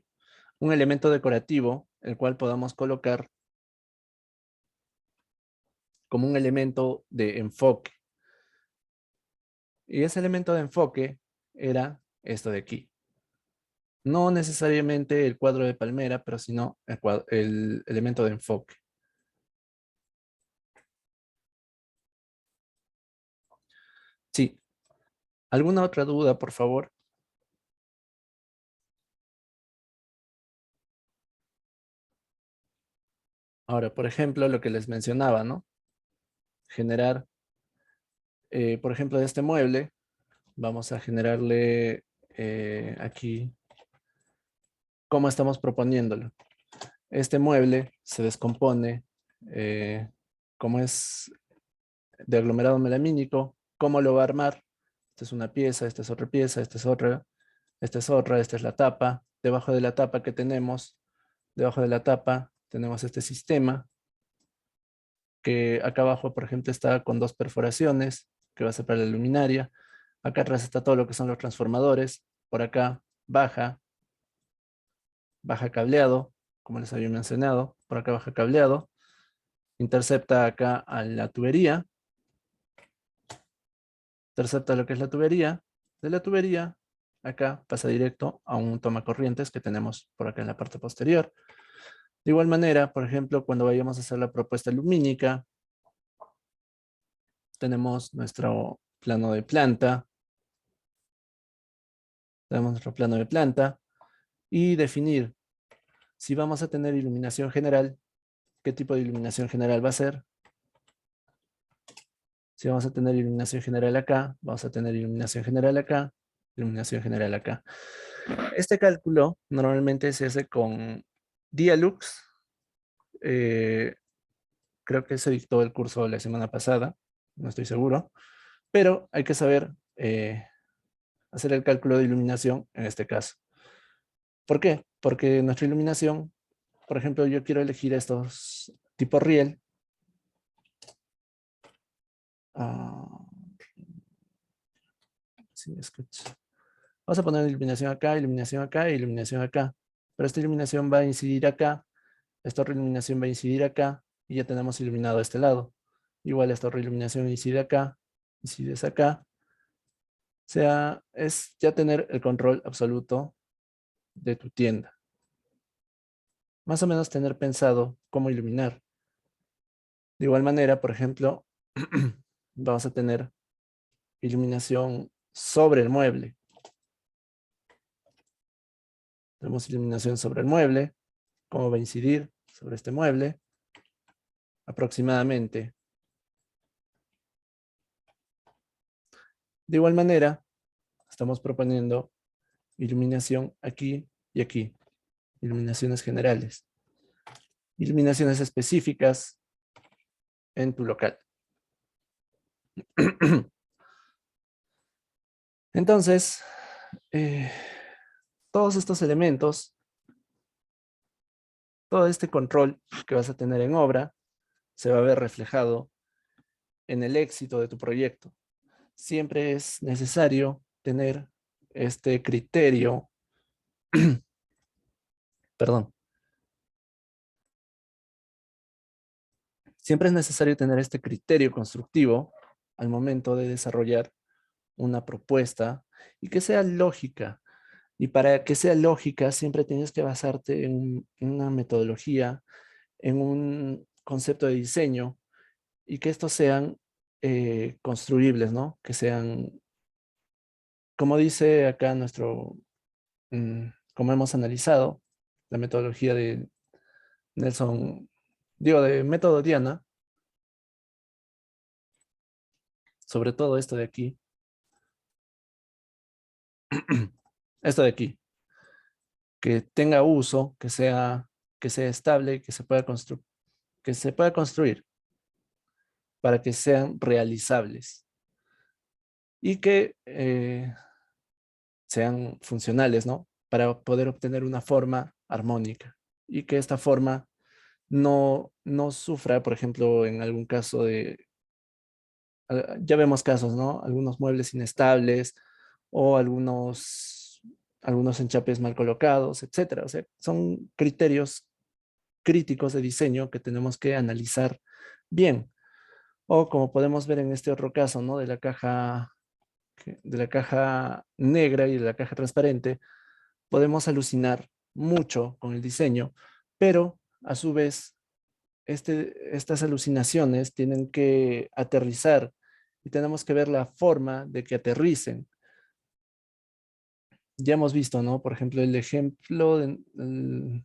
Un elemento decorativo, el cual podamos colocar como un elemento de enfoque. Y ese elemento de enfoque era esto de aquí. No necesariamente el cuadro de palmera, pero sino el elemento de enfoque. Sí. ¿Alguna otra duda, por favor? Ahora, por ejemplo, lo que les mencionaba, ¿no? Generar, por ejemplo, de este mueble, vamos a generarle aquí, ¿cómo estamos proponiéndolo? Este mueble se descompone, eh, como es de aglomerado melamínico, ¿cómo lo va a armar? Esta es una pieza, esta es otra pieza, esta es otra, esta es otra, esta es la tapa. Debajo de la tapa que tenemos, debajo de la tapa tenemos este sistema que acá abajo, por ejemplo, está con dos perforaciones que va a ser para la luminaria. Acá atrás está todo lo que son los transformadores. Por acá baja cableado, como les había mencionado. Por acá baja cableado. Intercepta acá a la tubería. Intercepta lo que es la tubería. De la tubería acá pasa directo a un tomacorrientes que tenemos por acá en la parte posterior. De igual manera, por ejemplo, cuando vayamos a hacer la propuesta lumínica, tenemos nuestro plano de planta, tenemos nuestro plano de planta y definir si vamos a tener iluminación general, qué tipo de iluminación general va a ser. Si vamos a tener iluminación general acá, vamos a tener iluminación general acá, iluminación general acá. Este cálculo normalmente se hace con Dialux. eh, Creo que se dictó el curso la semana pasada, no estoy seguro, pero hay que saber hacer el cálculo de iluminación en este caso. ¿Por qué? Porque nuestra iluminación, por ejemplo, yo quiero elegir estos tipo riel. Ah, sí, escucha. Vamos a poner iluminación acá, iluminación acá e iluminación acá. Pero esta iluminación va a incidir acá, esta otra iluminación va a incidir acá y ya tenemos iluminado este lado. Igual esta otra iluminación incide acá, incides acá. O sea, es ya tener el control absoluto de tu tienda. Más o menos tener pensado cómo iluminar. De igual manera, por ejemplo, vamos a tener iluminación sobre el mueble. Tenemos iluminación sobre el mueble, cómo va a incidir sobre este mueble, aproximadamente. De igual manera, estamos proponiendo iluminación aquí y aquí, iluminaciones generales, iluminaciones específicas en tu local. Entonces, eh, todos estos elementos, todo este control que vas a tener en obra, se va a ver reflejado en el éxito de tu proyecto. Siempre es necesario tener este criterio, perdón, siempre es necesario tener este criterio constructivo al momento de desarrollar una propuesta y que sea lógica. Y para que sea lógica, siempre tienes que basarte en una metodología, en un concepto de diseño y que estos sean construibles, ¿no? Que sean, como dice acá nuestro, como hemos analizado, la metodología de Nelson, digo, de método Diana, sobre todo esto de aquí, esto de aquí, que tenga uso, que sea estable, que se pueda construir para que sean realizables y que sean funcionales, ¿no? Para poder obtener una forma armónica y que esta forma no sufra, por ejemplo, en algún caso de, ya vemos casos, ¿no? Algunos muebles inestables o algunos enchapes mal colocados, etcétera. O sea, son criterios críticos de diseño que tenemos que analizar bien. O como podemos ver en este otro caso, ¿no? De la caja negra y de la caja transparente, podemos alucinar mucho con el diseño, pero a su vez, estas alucinaciones tienen que aterrizar y tenemos que ver la forma de que aterricen. Ya hemos visto, ¿no? Por ejemplo, el ejemplo de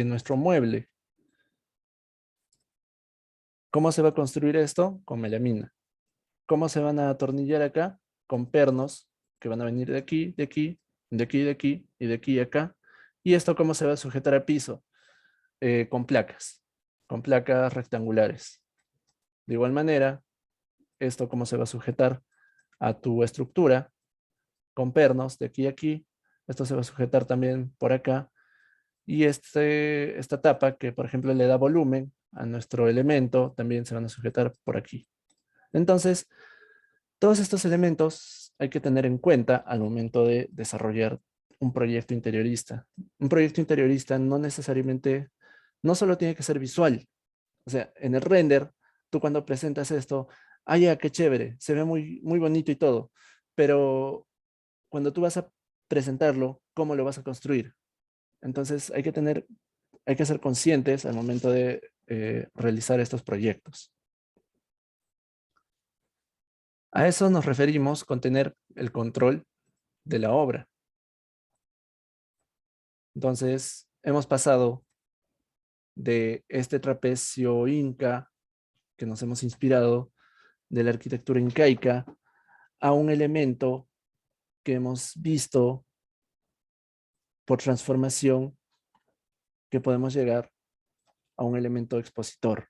nuestro mueble. ¿Cómo se va a construir esto? Con melamina. ¿Cómo se van a atornillar acá? Con pernos que van a venir de aquí, de aquí, de aquí, de aquí y de aquí a acá. ¿Y esto cómo se va a sujetar al piso? Con placas rectangulares. De igual manera, esto cómo se va a sujetar a tu estructura con pernos de aquí a aquí. Esto se va a sujetar también por acá. Y esta tapa que, por ejemplo, le da volumen a nuestro elemento, también se van a sujetar por aquí. Entonces, todos estos elementos hay que tener en cuenta al momento de desarrollar un proyecto interiorista. Un proyecto interiorista no necesariamente, no solo tiene que ser visual. O sea, en el render, tú cuando presentas esto, ah, ya, qué chévere, se ve muy, muy bonito y todo, pero cuando tú vas a presentarlo, ¿cómo lo vas a construir? Entonces hay que ser conscientes al momento de realizar estos proyectos. A eso nos referimos con tener el control de la obra. Entonces, hemos pasado de este trapecio inca que nos hemos inspirado de la arquitectura incaica a un elemento que hemos visto por transformación que podemos llegar a un elemento expositor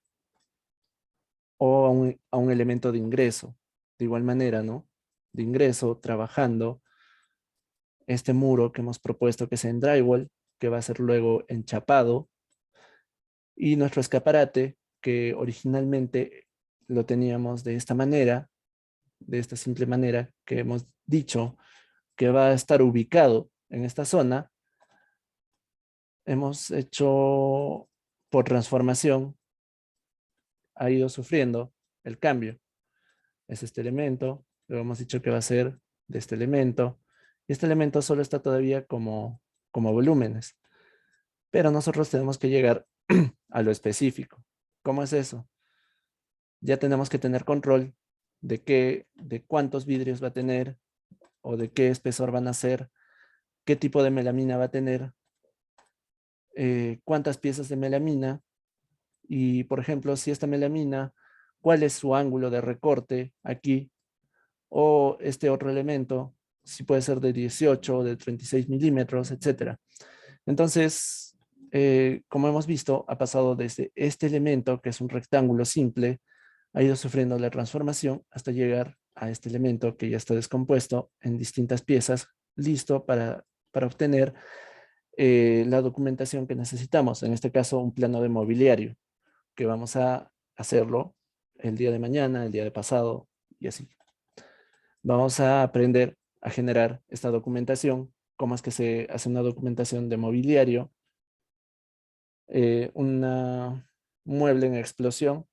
o a un elemento de ingreso. De igual manera, ¿no? De ingreso, trabajando este muro que hemos propuesto que sea en drywall, que va a ser luego enchapado, y nuestro escaparate, que originalmente lo teníamos de esta manera, de esta simple manera que hemos dicho que va a estar ubicado en esta zona, hemos hecho por transformación, ha ido sufriendo el cambio. Es este elemento, lo hemos dicho que va a ser de este elemento, y este elemento solo está todavía como volúmenes, pero nosotros tenemos que llegar a lo específico. ¿Cómo es eso? Ya tenemos que tener control de cuántos vidrios va a tener o de qué espesor van a ser, qué tipo de melamina va a tener, cuántas piezas de melamina y, por ejemplo, si esta melamina, cuál es su ángulo de recorte aquí o este otro elemento, si puede ser de 18 o de 36 milímetros, etcétera. Entonces, como hemos visto, ha pasado desde este elemento, que es un rectángulo simple, ha ido sufriendo la transformación hasta llegar a este elemento que ya está descompuesto en distintas piezas, listo para obtener la documentación que necesitamos, en este caso un plano de mobiliario, que vamos a hacerlo el día de mañana, el día de pasado y así. Vamos a aprender a generar esta documentación, cómo es que se hace una documentación de mobiliario, una mueble en explosión,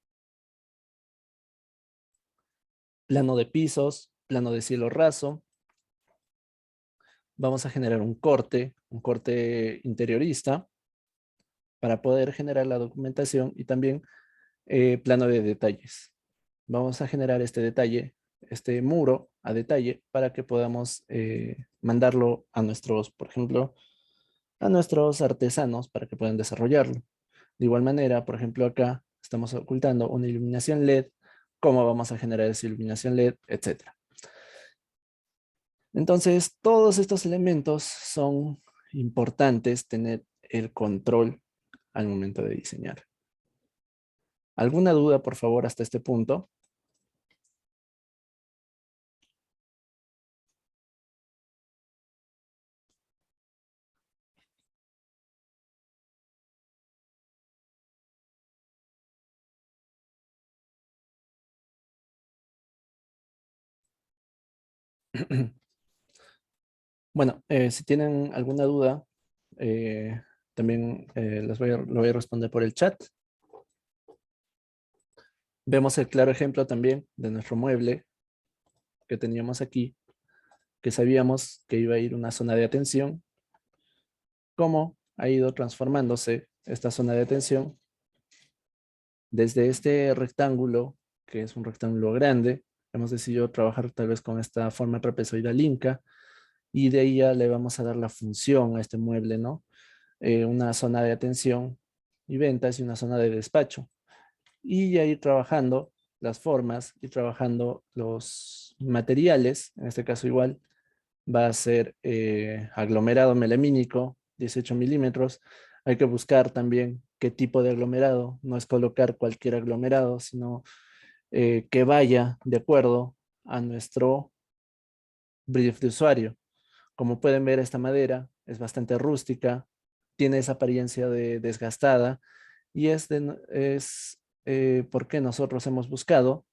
plano de pisos, plano de cielo raso. Vamos a generar un corte interiorista, para poder generar la documentación y también plano de detalles. Vamos a generar este detalle, este muro a detalle, para que podamos mandarlo a nuestros, por ejemplo, a nuestros artesanos para que puedan desarrollarlo. De igual manera, por ejemplo, acá estamos ocultando una iluminación LED, cómo vamos a generar esa iluminación LED, etcétera. Entonces, todos estos elementos son importantes tener el control al momento de diseñar. ¿Alguna duda, por favor, hasta este punto? Bueno, si tienen alguna duda, también lo voy a responder por el chat. Vemos el claro ejemplo también de nuestro mueble que teníamos aquí, que sabíamos que iba a ir una zona de atención, cómo ha ido transformándose esta zona de atención desde este rectángulo, que es un rectángulo grande. Hemos decidido trabajar tal vez con esta forma trapezoidal inca, y de ahí ya le vamos a dar la función a este mueble, ¿no? Una zona de atención y ventas y una zona de despacho. Y ya ir trabajando las formas y trabajando los materiales, en este caso igual va a ser aglomerado melamínico, 18 milímetros. Hay que buscar también qué tipo de aglomerado, no es colocar cualquier aglomerado, sino que vaya de acuerdo a nuestro brief de usuario. Como pueden ver, esta madera es bastante rústica, tiene esa apariencia de desgastada y es porque nosotros hemos buscado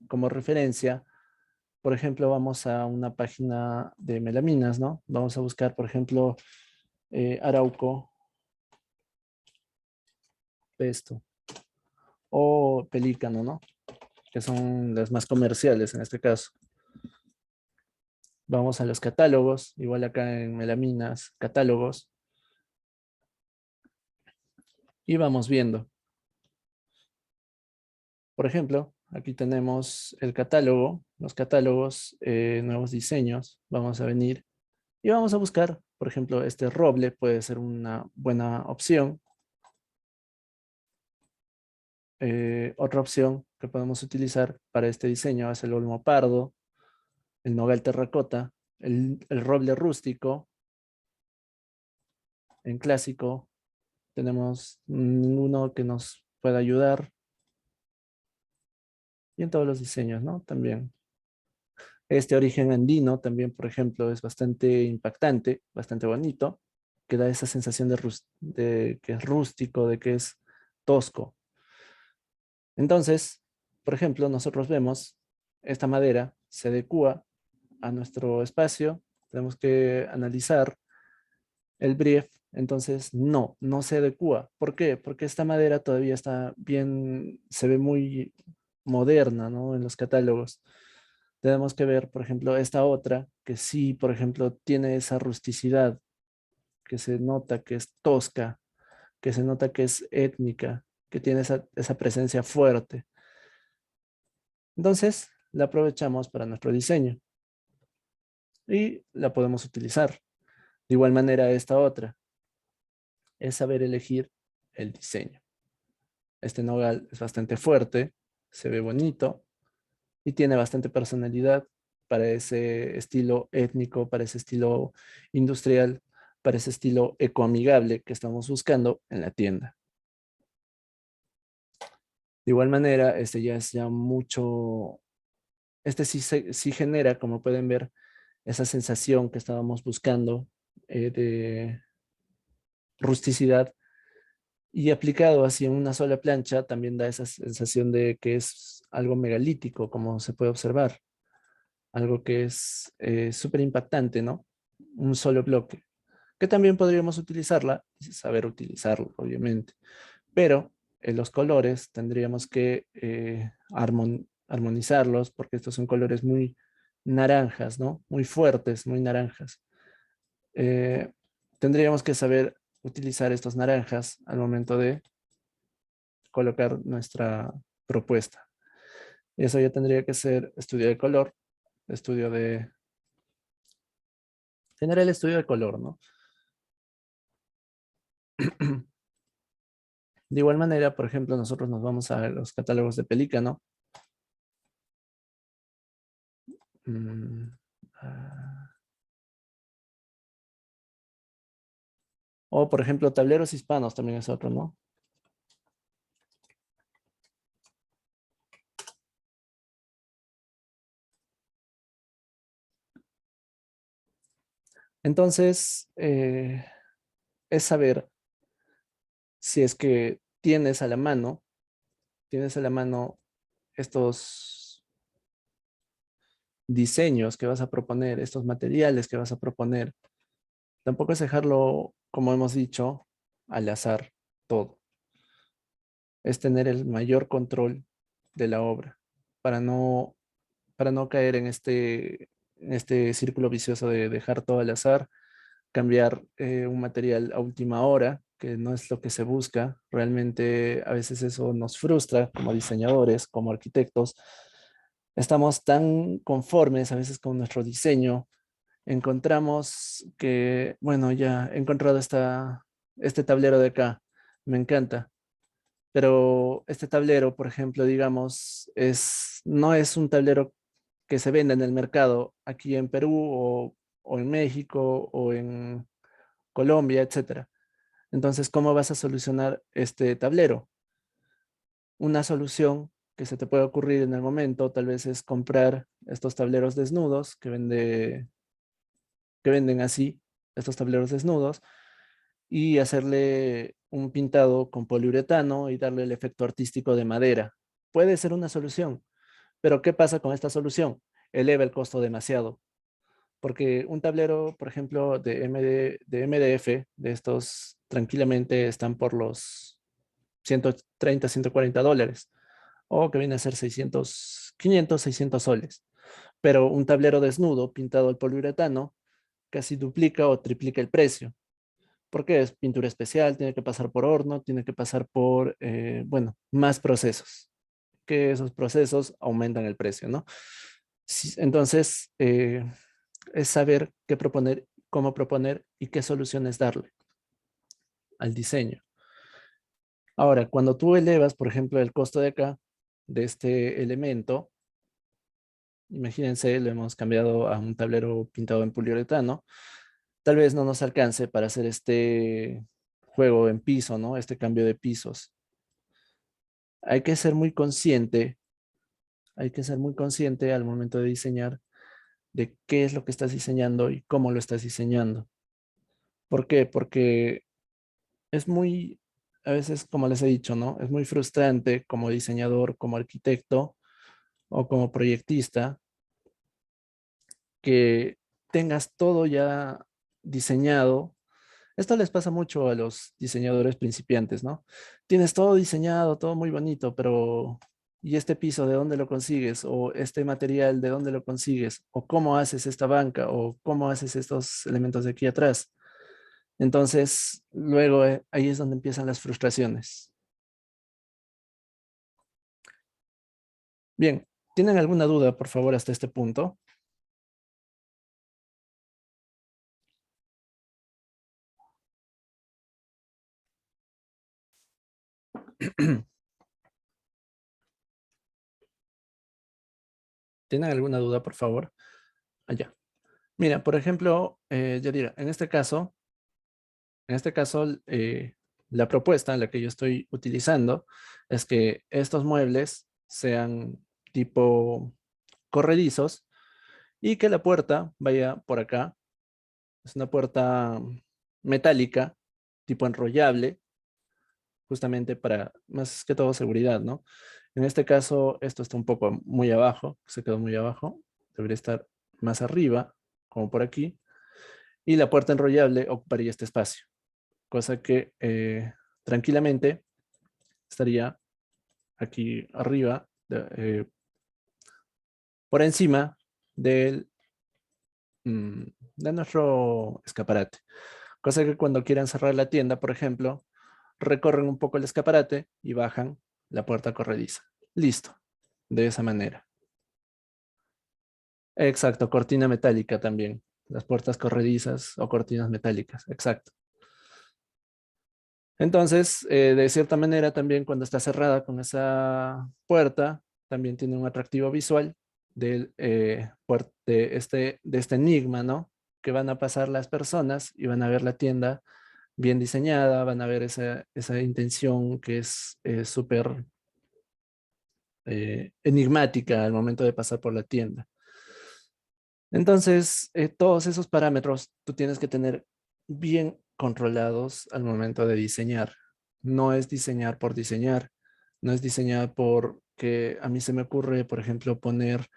como referencia. Por ejemplo, vamos a una página de melaminas, ¿no? Vamos a buscar, por ejemplo, Arauco, Pesto o Pelícano, ¿no? Que son las más comerciales en este caso. Vamos a los catálogos, igual acá en Melaminas, catálogos, y vamos viendo. Por ejemplo, aquí tenemos el catálogo, los catálogos, nuevos diseños. Vamos a venir y vamos a buscar, por ejemplo, este roble puede ser una buena opción. Otra opción que podemos utilizar para este diseño es el olmo pardo, el nogal terracota, el roble rústico. En clásico tenemos ninguno que nos pueda ayudar. Y en todos los diseños, ¿no? También. Este origen andino también, por ejemplo, es bastante impactante, bastante bonito, que da esa sensación de que es rústico, de que es tosco. Entonces, por ejemplo, nosotros vemos esta madera se adecua a nuestro espacio, tenemos que analizar el brief, entonces no se adecua. ¿Por qué? Porque esta madera todavía está bien, se ve muy moderna, ¿no? En los catálogos. Tenemos que ver, por ejemplo, esta otra, que sí, por ejemplo, tiene esa rusticidad, que se nota que es tosca, que se nota que es étnica, que tiene esa presencia fuerte. Entonces, la aprovechamos para nuestro diseño y la podemos utilizar. De igual manera, esta otra es saber elegir el diseño. Este nogal es bastante fuerte, se ve bonito y tiene bastante personalidad para ese estilo étnico, para ese estilo industrial, para ese estilo ecoamigable que estamos buscando en la tienda. De igual manera, este ya es ya mucho, este sí genera, como pueden ver, esa sensación que estábamos buscando de rusticidad y aplicado así en una sola plancha también da esa sensación de que es algo megalítico, como se puede observar, algo que es súper impactante, ¿no? Un solo bloque, que también podríamos utilizarla, y saber utilizarlo, obviamente, pero los colores tendríamos que armonizarlos porque estos son colores muy naranjas, ¿no? Muy fuertes, muy naranjas. Eh, Tendríamos que saber utilizar estos naranjas al momento de colocar nuestra propuesta. Y eso ya tendría que ser estudio de color, estudio de... Tener el estudio de color, ¿no? De igual manera, por ejemplo, nosotros nos vamos a los catálogos de Pelícano. Mm, ah, o, por ejemplo, tableros hispanos también es otro, ¿no? Entonces, es saber si es que tienes a la mano estos diseños que vas a proponer, estos materiales que vas a proponer. Tampoco es dejarlo, como hemos dicho, al azar todo. Es tener el mayor control de la obra para no, para no caer en este círculo vicioso de dejar todo al azar, cambiar un material a última hora, que no es lo que se busca. Realmente a veces eso nos frustra como diseñadores, como arquitectos. Estamos tan conformes a veces con nuestro diseño. Encontramos que, bueno, ya he encontrado este tablero de acá. Me encanta. Pero este tablero, por ejemplo, digamos, no es un tablero que se venda en el mercado aquí en Perú o en México o en Colombia, etcétera. Entonces, ¿cómo vas a solucionar este tablero? Una solución que se te puede ocurrir en el momento tal vez es comprar estos tableros desnudos que venden así, estos tableros desnudos, y hacerle un pintado con poliuretano y darle el efecto artístico de madera. Puede ser una solución, pero ¿qué pasa con esta solución? Eleva el costo demasiado, porque un tablero, por ejemplo, de MDF, de estos tranquilamente están por los 130, $140, o que viene a ser 600, 500, 600 soles. pero un tablero desnudo pintado al poliuretano casi duplica o triplica el precio, porque es pintura especial, tiene que pasar por horno, tiene que pasar por, bueno, más procesos, que esos procesos aumentan el precio, ¿no? Entonces, es saber qué proponer, cómo proponer y qué soluciones darle al diseño. Ahora, cuando tú elevas, por ejemplo, el costo de acá, de este elemento, imagínense, lo hemos cambiado a un tablero pintado en poliuretano, tal vez no nos alcance para hacer este juego en piso, ¿no? Este cambio de pisos. Hay que ser muy consciente, hay que ser muy consciente al momento de diseñar de qué es lo que estás diseñando y cómo lo estás diseñando. ¿Por qué? Porque es muy, a veces, como les he dicho, ¿no? Es muy frustrante como diseñador, como arquitecto o como proyectista que tengas todo ya diseñado. Esto les pasa mucho a los diseñadores principiantes, ¿no? Tienes todo diseñado, todo muy bonito, pero ¿y este piso de dónde lo consigues? ¿O este material de dónde lo consigues? ¿O cómo haces esta banca? ¿O cómo haces estos elementos de aquí atrás? Entonces, luego ahí es donde empiezan las frustraciones. Bien, ¿tienen alguna duda, por favor, hasta este punto? ¿Tienen alguna duda, por favor? Allá. Mira, por ejemplo, Yadira, en este caso, la propuesta en la que yo estoy utilizando es que estos muebles sean tipo corredizos y que la puerta vaya por acá. Es una puerta metálica, tipo enrollable, justamente para más que todo seguridad, ¿no? En este caso, esto está un poco muy abajo, se quedó muy abajo, debería estar más arriba, como por aquí, y la puerta enrollable ocuparía este espacio, cosa que tranquilamente estaría aquí arriba, por encima del, mm, de nuestro escaparate. Cosa que cuando quieran cerrar la tienda, por ejemplo, recorren un poco el escaparate y bajan la puerta corrediza. Listo, de esa manera. Exacto, cortina metálica también. Las puertas corredizas o cortinas metálicas, exacto. Entonces, de cierta manera, también cuando está cerrada con esa puerta, también tiene un atractivo visual de este enigma, ¿no? Que van a pasar las personas y van a ver la tienda bien diseñada, van a ver esa intención que es súper enigmática al momento de pasar por la tienda. Entonces, todos esos parámetros tú tienes que tener bien controlados al momento de diseñar. No es diseñar por diseñar, no es diseñar porque a mí se me ocurre, por ejemplo, poner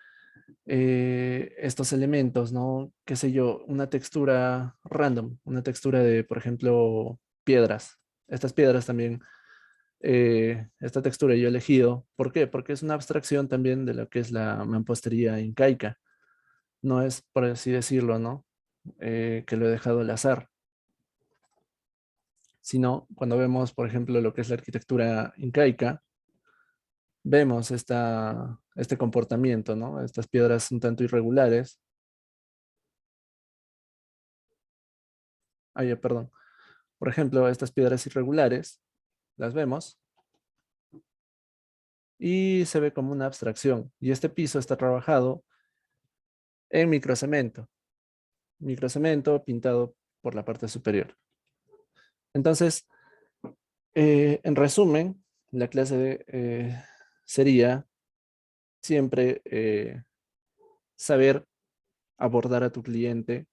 estos elementos, ¿no? Qué sé yo, una textura random, una textura de, por ejemplo, piedras. Estas piedras también, esta textura yo he elegido. ¿Por qué? Porque es una abstracción también de lo que es la mampostería incaica. No es, por así decirlo, ¿no? Que lo he dejado al azar, sino cuando vemos, por ejemplo, lo que es la arquitectura incaica, vemos este comportamiento, ¿no? Estas piedras un tanto irregulares. Perdón. Por ejemplo, estas piedras irregulares, las vemos y se ve como una abstracción. Y este piso está trabajado en microcemento pintado por la parte superior. Entonces, en resumen, la clase sería siempre saber abordar a tu cliente,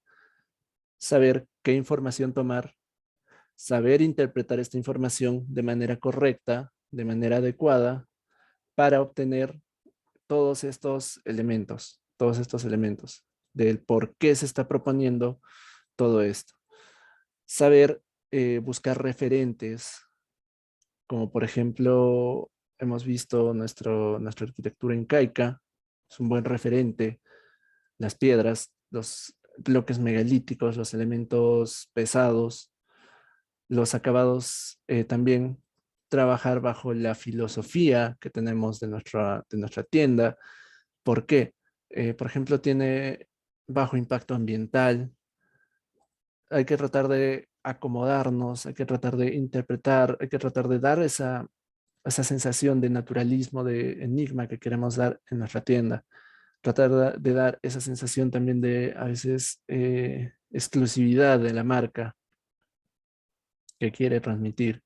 saber qué información tomar, saber interpretar esta información de manera correcta, de manera adecuada, para obtener todos estos elementos del por qué se está proponiendo todo esto. Saber buscar referentes, como por ejemplo, hemos visto nuestra arquitectura incaica, es un buen referente. las piedras, los bloques megalíticos, los elementos pesados, los acabados también trabajar bajo la filosofía que tenemos de nuestra tienda. ¿Por qué? Por ejemplo, tiene bajo impacto ambiental. Hay que tratar de acomodarnos, hay que tratar de interpretar, hay que tratar de dar esa sensación de naturalismo, de enigma que queremos dar en nuestra tienda. Tratar de dar esa sensación también de a veces exclusividad de la marca que quiere transmitir.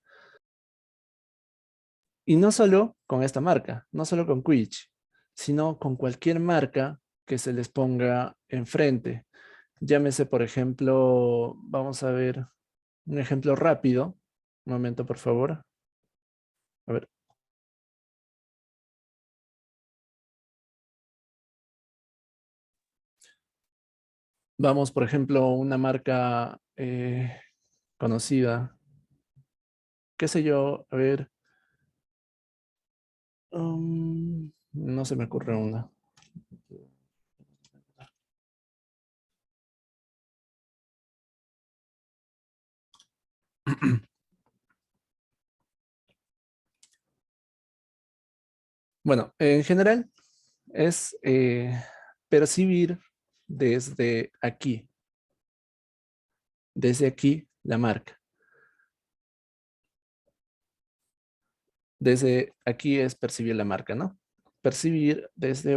Y no solo con esta marca, no solo con Quiche, sino con cualquier marca que se les ponga enfrente. Llámese, por ejemplo, vamos a ver un ejemplo rápido. Un momento, por favor. A ver, vamos, por ejemplo, una marca conocida, qué sé yo, a ver, no se me ocurre una. Bueno, en general es percibir desde aquí la marca. Desde aquí es percibir la marca, ¿no? Percibir desde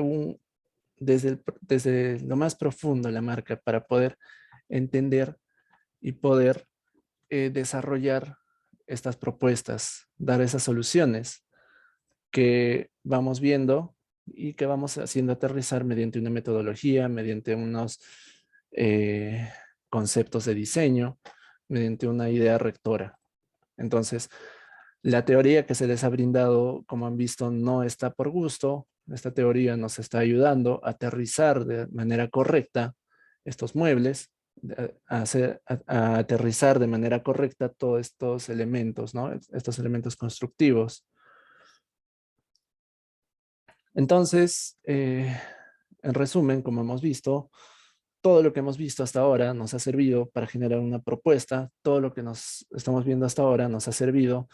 lo más profundo la marca para poder entender y poder desarrollar estas propuestas, dar esas soluciones que vamos viendo y que vamos haciendo aterrizar mediante una metodología, mediante unos eh, conceptos de diseño, mediante una idea rectora. Entonces, la teoría que se les ha brindado, como han visto, no está por gusto. Esta teoría nos está ayudando a aterrizar de manera correcta estos muebles, a aterrizar de manera correcta todos estos elementos, ¿no? Estos elementos constructivos. Entonces, en resumen, como hemos visto, todo lo que hemos visto hasta ahora nos ha servido para generar una propuesta, todo lo que nos estamos viendo hasta ahora nos ha servido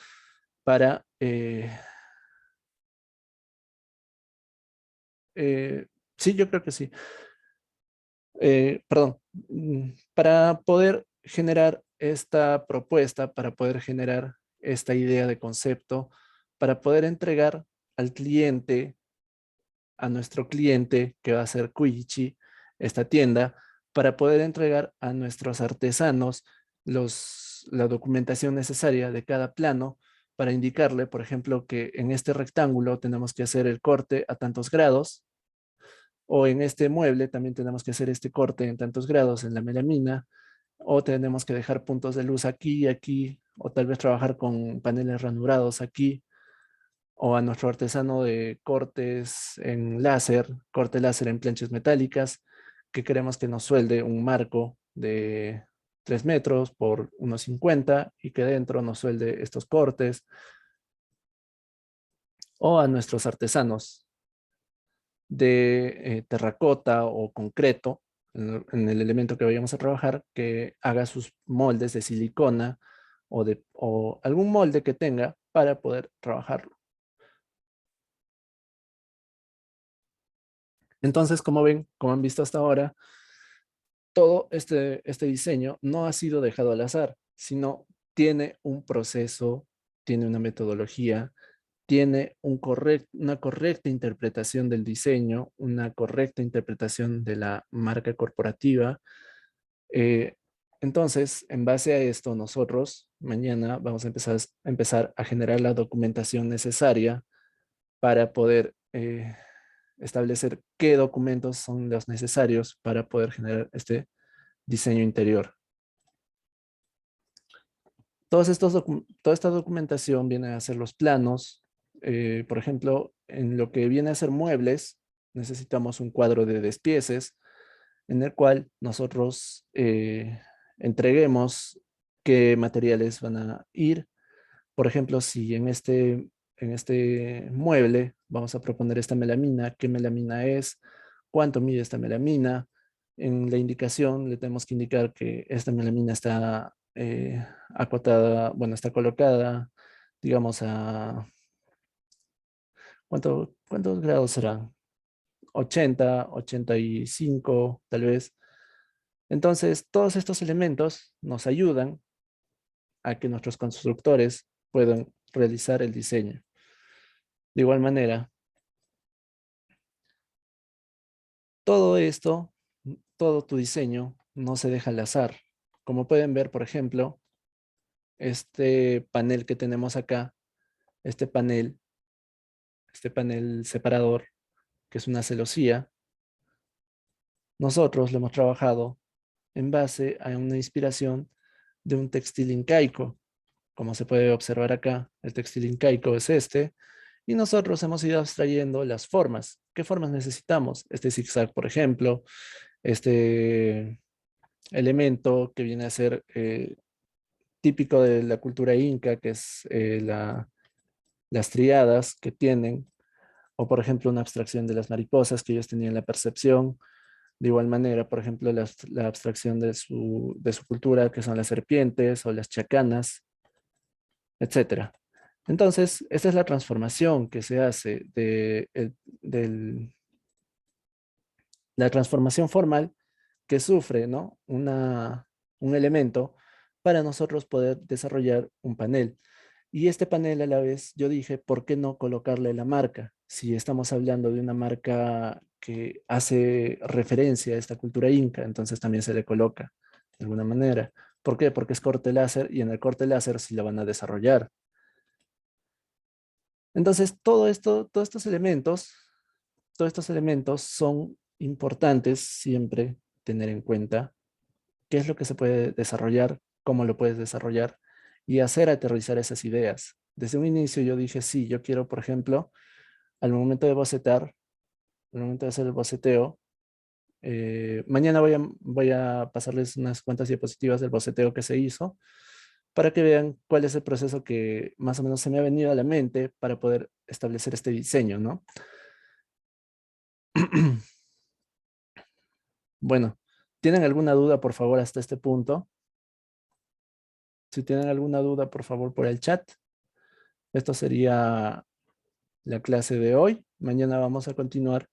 para, sí, yo creo que sí, perdón, para poder generar esta propuesta, para poder generar esta idea de concepto, para poder entregar al cliente, a nuestro cliente, que va a ser Kuichi, esta tienda, para poder entregar a nuestros artesanos la documentación necesaria de cada plano para indicarle, por ejemplo, que en este rectángulo tenemos que hacer el corte a tantos grados, o en este mueble también tenemos que hacer este corte en tantos grados en la melamina, o tenemos que dejar puntos de luz aquí y aquí, o tal vez trabajar con paneles ranurados aquí, o a nuestro artesano de cortes en láser, corte láser en planchas metálicas, que queremos que nos suelde un marco de 3 metros por unos 50 y que dentro nos suelde estos cortes, o a nuestros artesanos de terracota o concreto, en el elemento que vayamos a trabajar, que haga sus moldes de silicona o algún molde que tenga para poder trabajarlo. Entonces, como ven, como han visto hasta ahora, todo este diseño no ha sido dejado al azar, sino tiene un proceso, tiene una metodología, tiene una correcta interpretación del diseño, una correcta interpretación de la marca corporativa. Eh, entonces, en base a esto, nosotros mañana vamos a empezar a generar la documentación necesaria para poder establecer qué documentos son los necesarios para poder generar este diseño interior. Toda esta documentación viene a ser los planos. Por ejemplo, en lo que viene a ser muebles, necesitamos un cuadro de despieces en el cual nosotros entreguemos qué materiales van a ir. Por ejemplo, si en este mueble vamos a proponer esta melamina, qué melamina es, cuánto mide esta melamina. En la indicación le tenemos que indicar que esta melamina está acotada, bueno, está colocada, digamos, a ¿cuántos grados serán? 80, 85, tal vez. Entonces, todos estos elementos nos ayudan a que nuestros constructores puedan realizar el diseño. De igual manera, todo esto, todo tu diseño no se deja al azar. Como pueden ver, por ejemplo, este panel que tenemos acá, este panel, este panel separador, que es una celosía, nosotros lo hemos trabajado en base a una inspiración de un textil incaico. Como se puede observar acá, el textil incaico es este, y nosotros hemos ido abstrayendo las formas. ¿Qué formas necesitamos? Este zigzag, por ejemplo, este elemento que viene a ser típico de la cultura inca, que es las triadas que tienen, o por ejemplo una abstracción de las mariposas que ellos tenían la percepción. De igual manera, por ejemplo, la abstracción de su cultura, que son las serpientes o las chacanas, etcétera. Entonces, esta es la transformación que se hace la transformación formal que sufre, ¿no? Un elemento para nosotros poder desarrollar un panel. Y este panel a la vez, yo dije, ¿por qué no colocarle la marca? Si estamos hablando de una marca que hace referencia a esta cultura inca, entonces también se le coloca de alguna manera. ¿Por qué? Porque es corte láser y en el corte láser sí lo van a desarrollar. Entonces, todos estos elementos son importantes siempre tener en cuenta qué es lo que se puede desarrollar, cómo lo puedes desarrollar y hacer aterrizar esas ideas. Desde un inicio yo dije, sí, yo quiero, por ejemplo, al momento de bocetar, al momento de hacer el boceteo, mañana voy a pasarles unas cuantas diapositivas del boceteo que se hizo para que vean cuál es el proceso que más o menos se me ha venido a la mente para poder establecer este diseño, ¿no? Bueno, ¿tienen alguna duda, por favor, hasta este punto? Si tienen alguna duda, por favor, por el chat. Esto sería la clase de hoy. Mañana vamos a continuar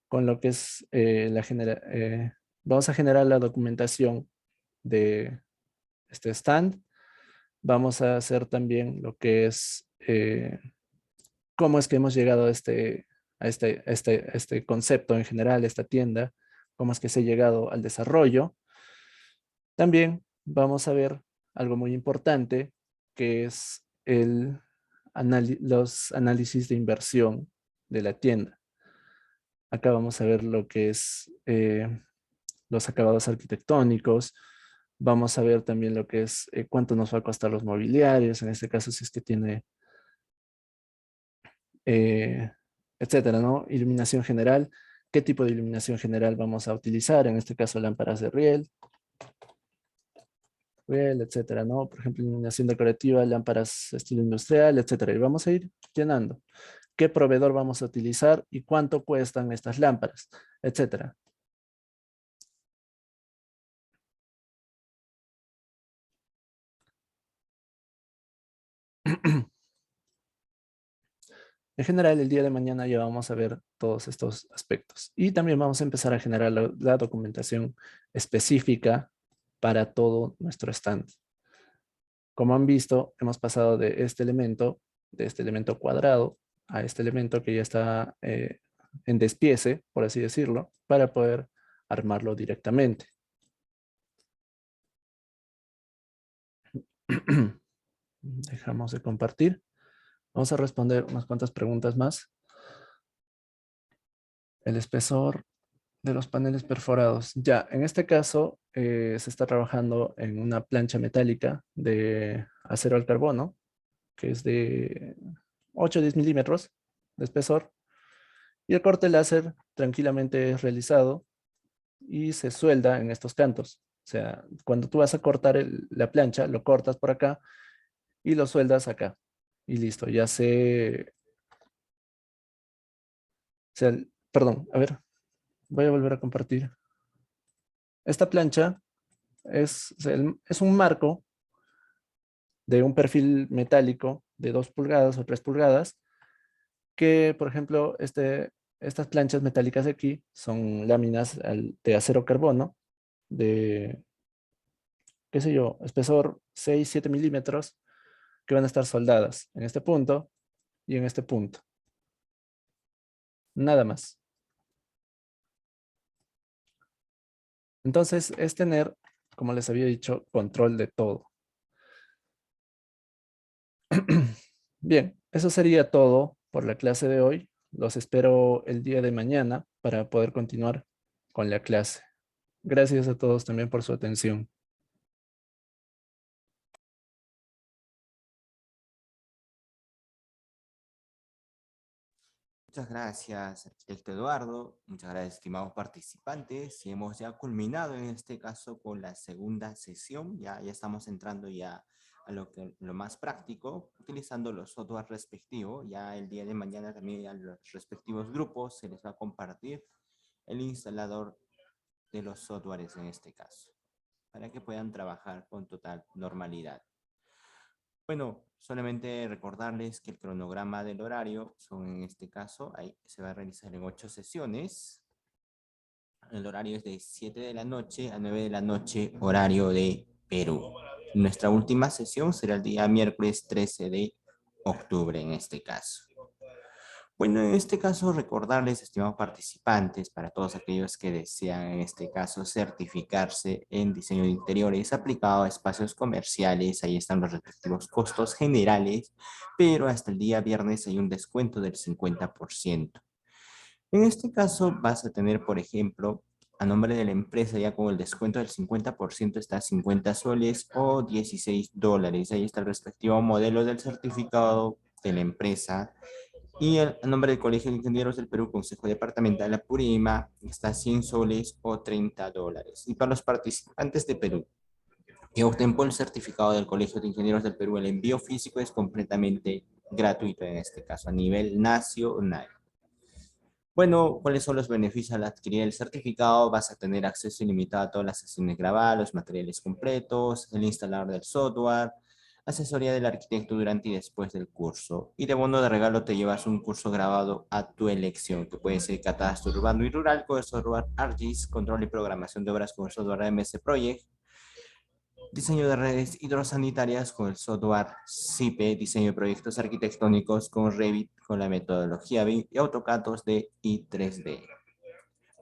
con lo que es vamos a generar la documentación de este stand. Vamos a hacer también lo que es cómo es que hemos llegado a este concepto en general, esta tienda, cómo es que se ha llegado al desarrollo. También vamos a ver algo muy importante, que es los análisis de inversión de la tienda. Acá vamos a ver lo que es los acabados arquitectónicos. Vamos a ver también lo que es cuánto nos va a costar los mobiliarios, en este caso si es que tiene, eh, etcétera, ¿no? Iluminación general. ¿Qué tipo de iluminación general vamos a utilizar? En este caso, lámparas de riel, etcétera, ¿no? Por ejemplo, iluminación decorativa, lámparas estilo industrial, etcétera. Y vamos a ir llenando. ¿Qué proveedor vamos a utilizar y cuánto cuestan estas lámparas, etcétera? En general, el día de mañana ya vamos a ver todos estos aspectos. Y también vamos a empezar a generar la documentación específica para todo nuestro stand. Como han visto, hemos pasado de este elemento cuadrado, a este elemento que ya está en despiece, por así decirlo, para poder armarlo directamente. Dejamos de compartir. Vamos a responder unas cuantas preguntas más. El espesor de los paneles perforados. Ya, en este caso se está trabajando en una plancha metálica de acero al carbono, que es de 8 a 10 milímetros de espesor. Y el corte láser tranquilamente es realizado y se suelda en estos cantos. O sea, cuando tú vas a cortar la plancha, lo cortas por acá y lo sueldas acá. Y listo, perdón, a ver, Voy a volver a compartir. Esta plancha es un marco de un perfil metálico de 2 pulgadas o 3 pulgadas, que, por ejemplo, estas planchas metálicas de aquí son láminas de acero carbono de, qué sé yo, espesor 6-7 milímetros, que van a estar soldadas en este punto y en este punto. Nada más. Entonces, es tener, como les había dicho, control de todo. Bien, eso sería todo por la clase de hoy. Los espero el día de mañana para poder continuar con la clase. Gracias a todos también por su atención. Muchas gracias, arquitecto Eduardo. Muchas gracias, estimados participantes. Y hemos ya culminado en este caso con la segunda sesión. Ya estamos entrando ya a lo más práctico, utilizando los software respectivos. Ya el día de mañana también a los respectivos grupos se les va a compartir el instalador de los softwares en este caso, para que puedan trabajar con total normalidad. Bueno, solamente recordarles que el cronograma del horario son en este caso, ahí se va a realizar en 8 sesiones. El horario es de 7 de la noche a 9 de la noche, horario de Perú. Nuestra última sesión será el día miércoles 13 de octubre en este caso. Bueno, en este caso recordarles, estimados participantes, para todos aquellos que desean en este caso certificarse en diseño de interiores aplicado a espacios comerciales, ahí están los respectivos costos generales, pero hasta el día viernes hay un descuento del 50%. En este caso vas a tener, por ejemplo, a nombre de la empresa ya con el descuento del 50% está 50 soles o 16 dólares. Ahí está el respectivo modelo del certificado de la empresa y el nombre del Colegio de Ingenieros del Perú, Consejo Departamental de Apurímac, está 100 soles o 30 dólares. Y para los participantes de Perú que opten por el certificado del Colegio de Ingenieros del Perú, el envío físico es completamente gratuito en este caso, a nivel nacional. Bueno, ¿cuáles son los beneficios al adquirir el certificado? Vas a tener acceso ilimitado a todas las sesiones grabadas, los materiales completos, el instalador del software, asesoría del arquitecto durante y después del curso. Y de bono de regalo te llevas un curso grabado a tu elección, que puede ser catastro urbano y rural con el software ArcGIS, control y programación de obras con el software MS Project, diseño de redes hidrosanitarias con el software CIPE, diseño de proyectos arquitectónicos con Revit con la metodología BIM y AutoCAD 2D y 3D.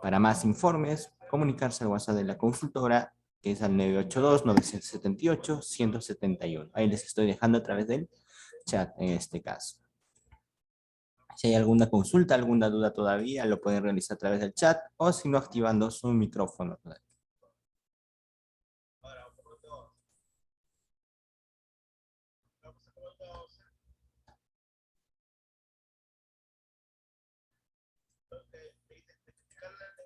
Para más informes, comunicarse al WhatsApp de la consultora, que es al 982-978-171. Ahí les estoy dejando a través del chat en este caso. Si hay alguna consulta, alguna duda todavía, lo pueden realizar a través del chat o si no, activando su micrófono.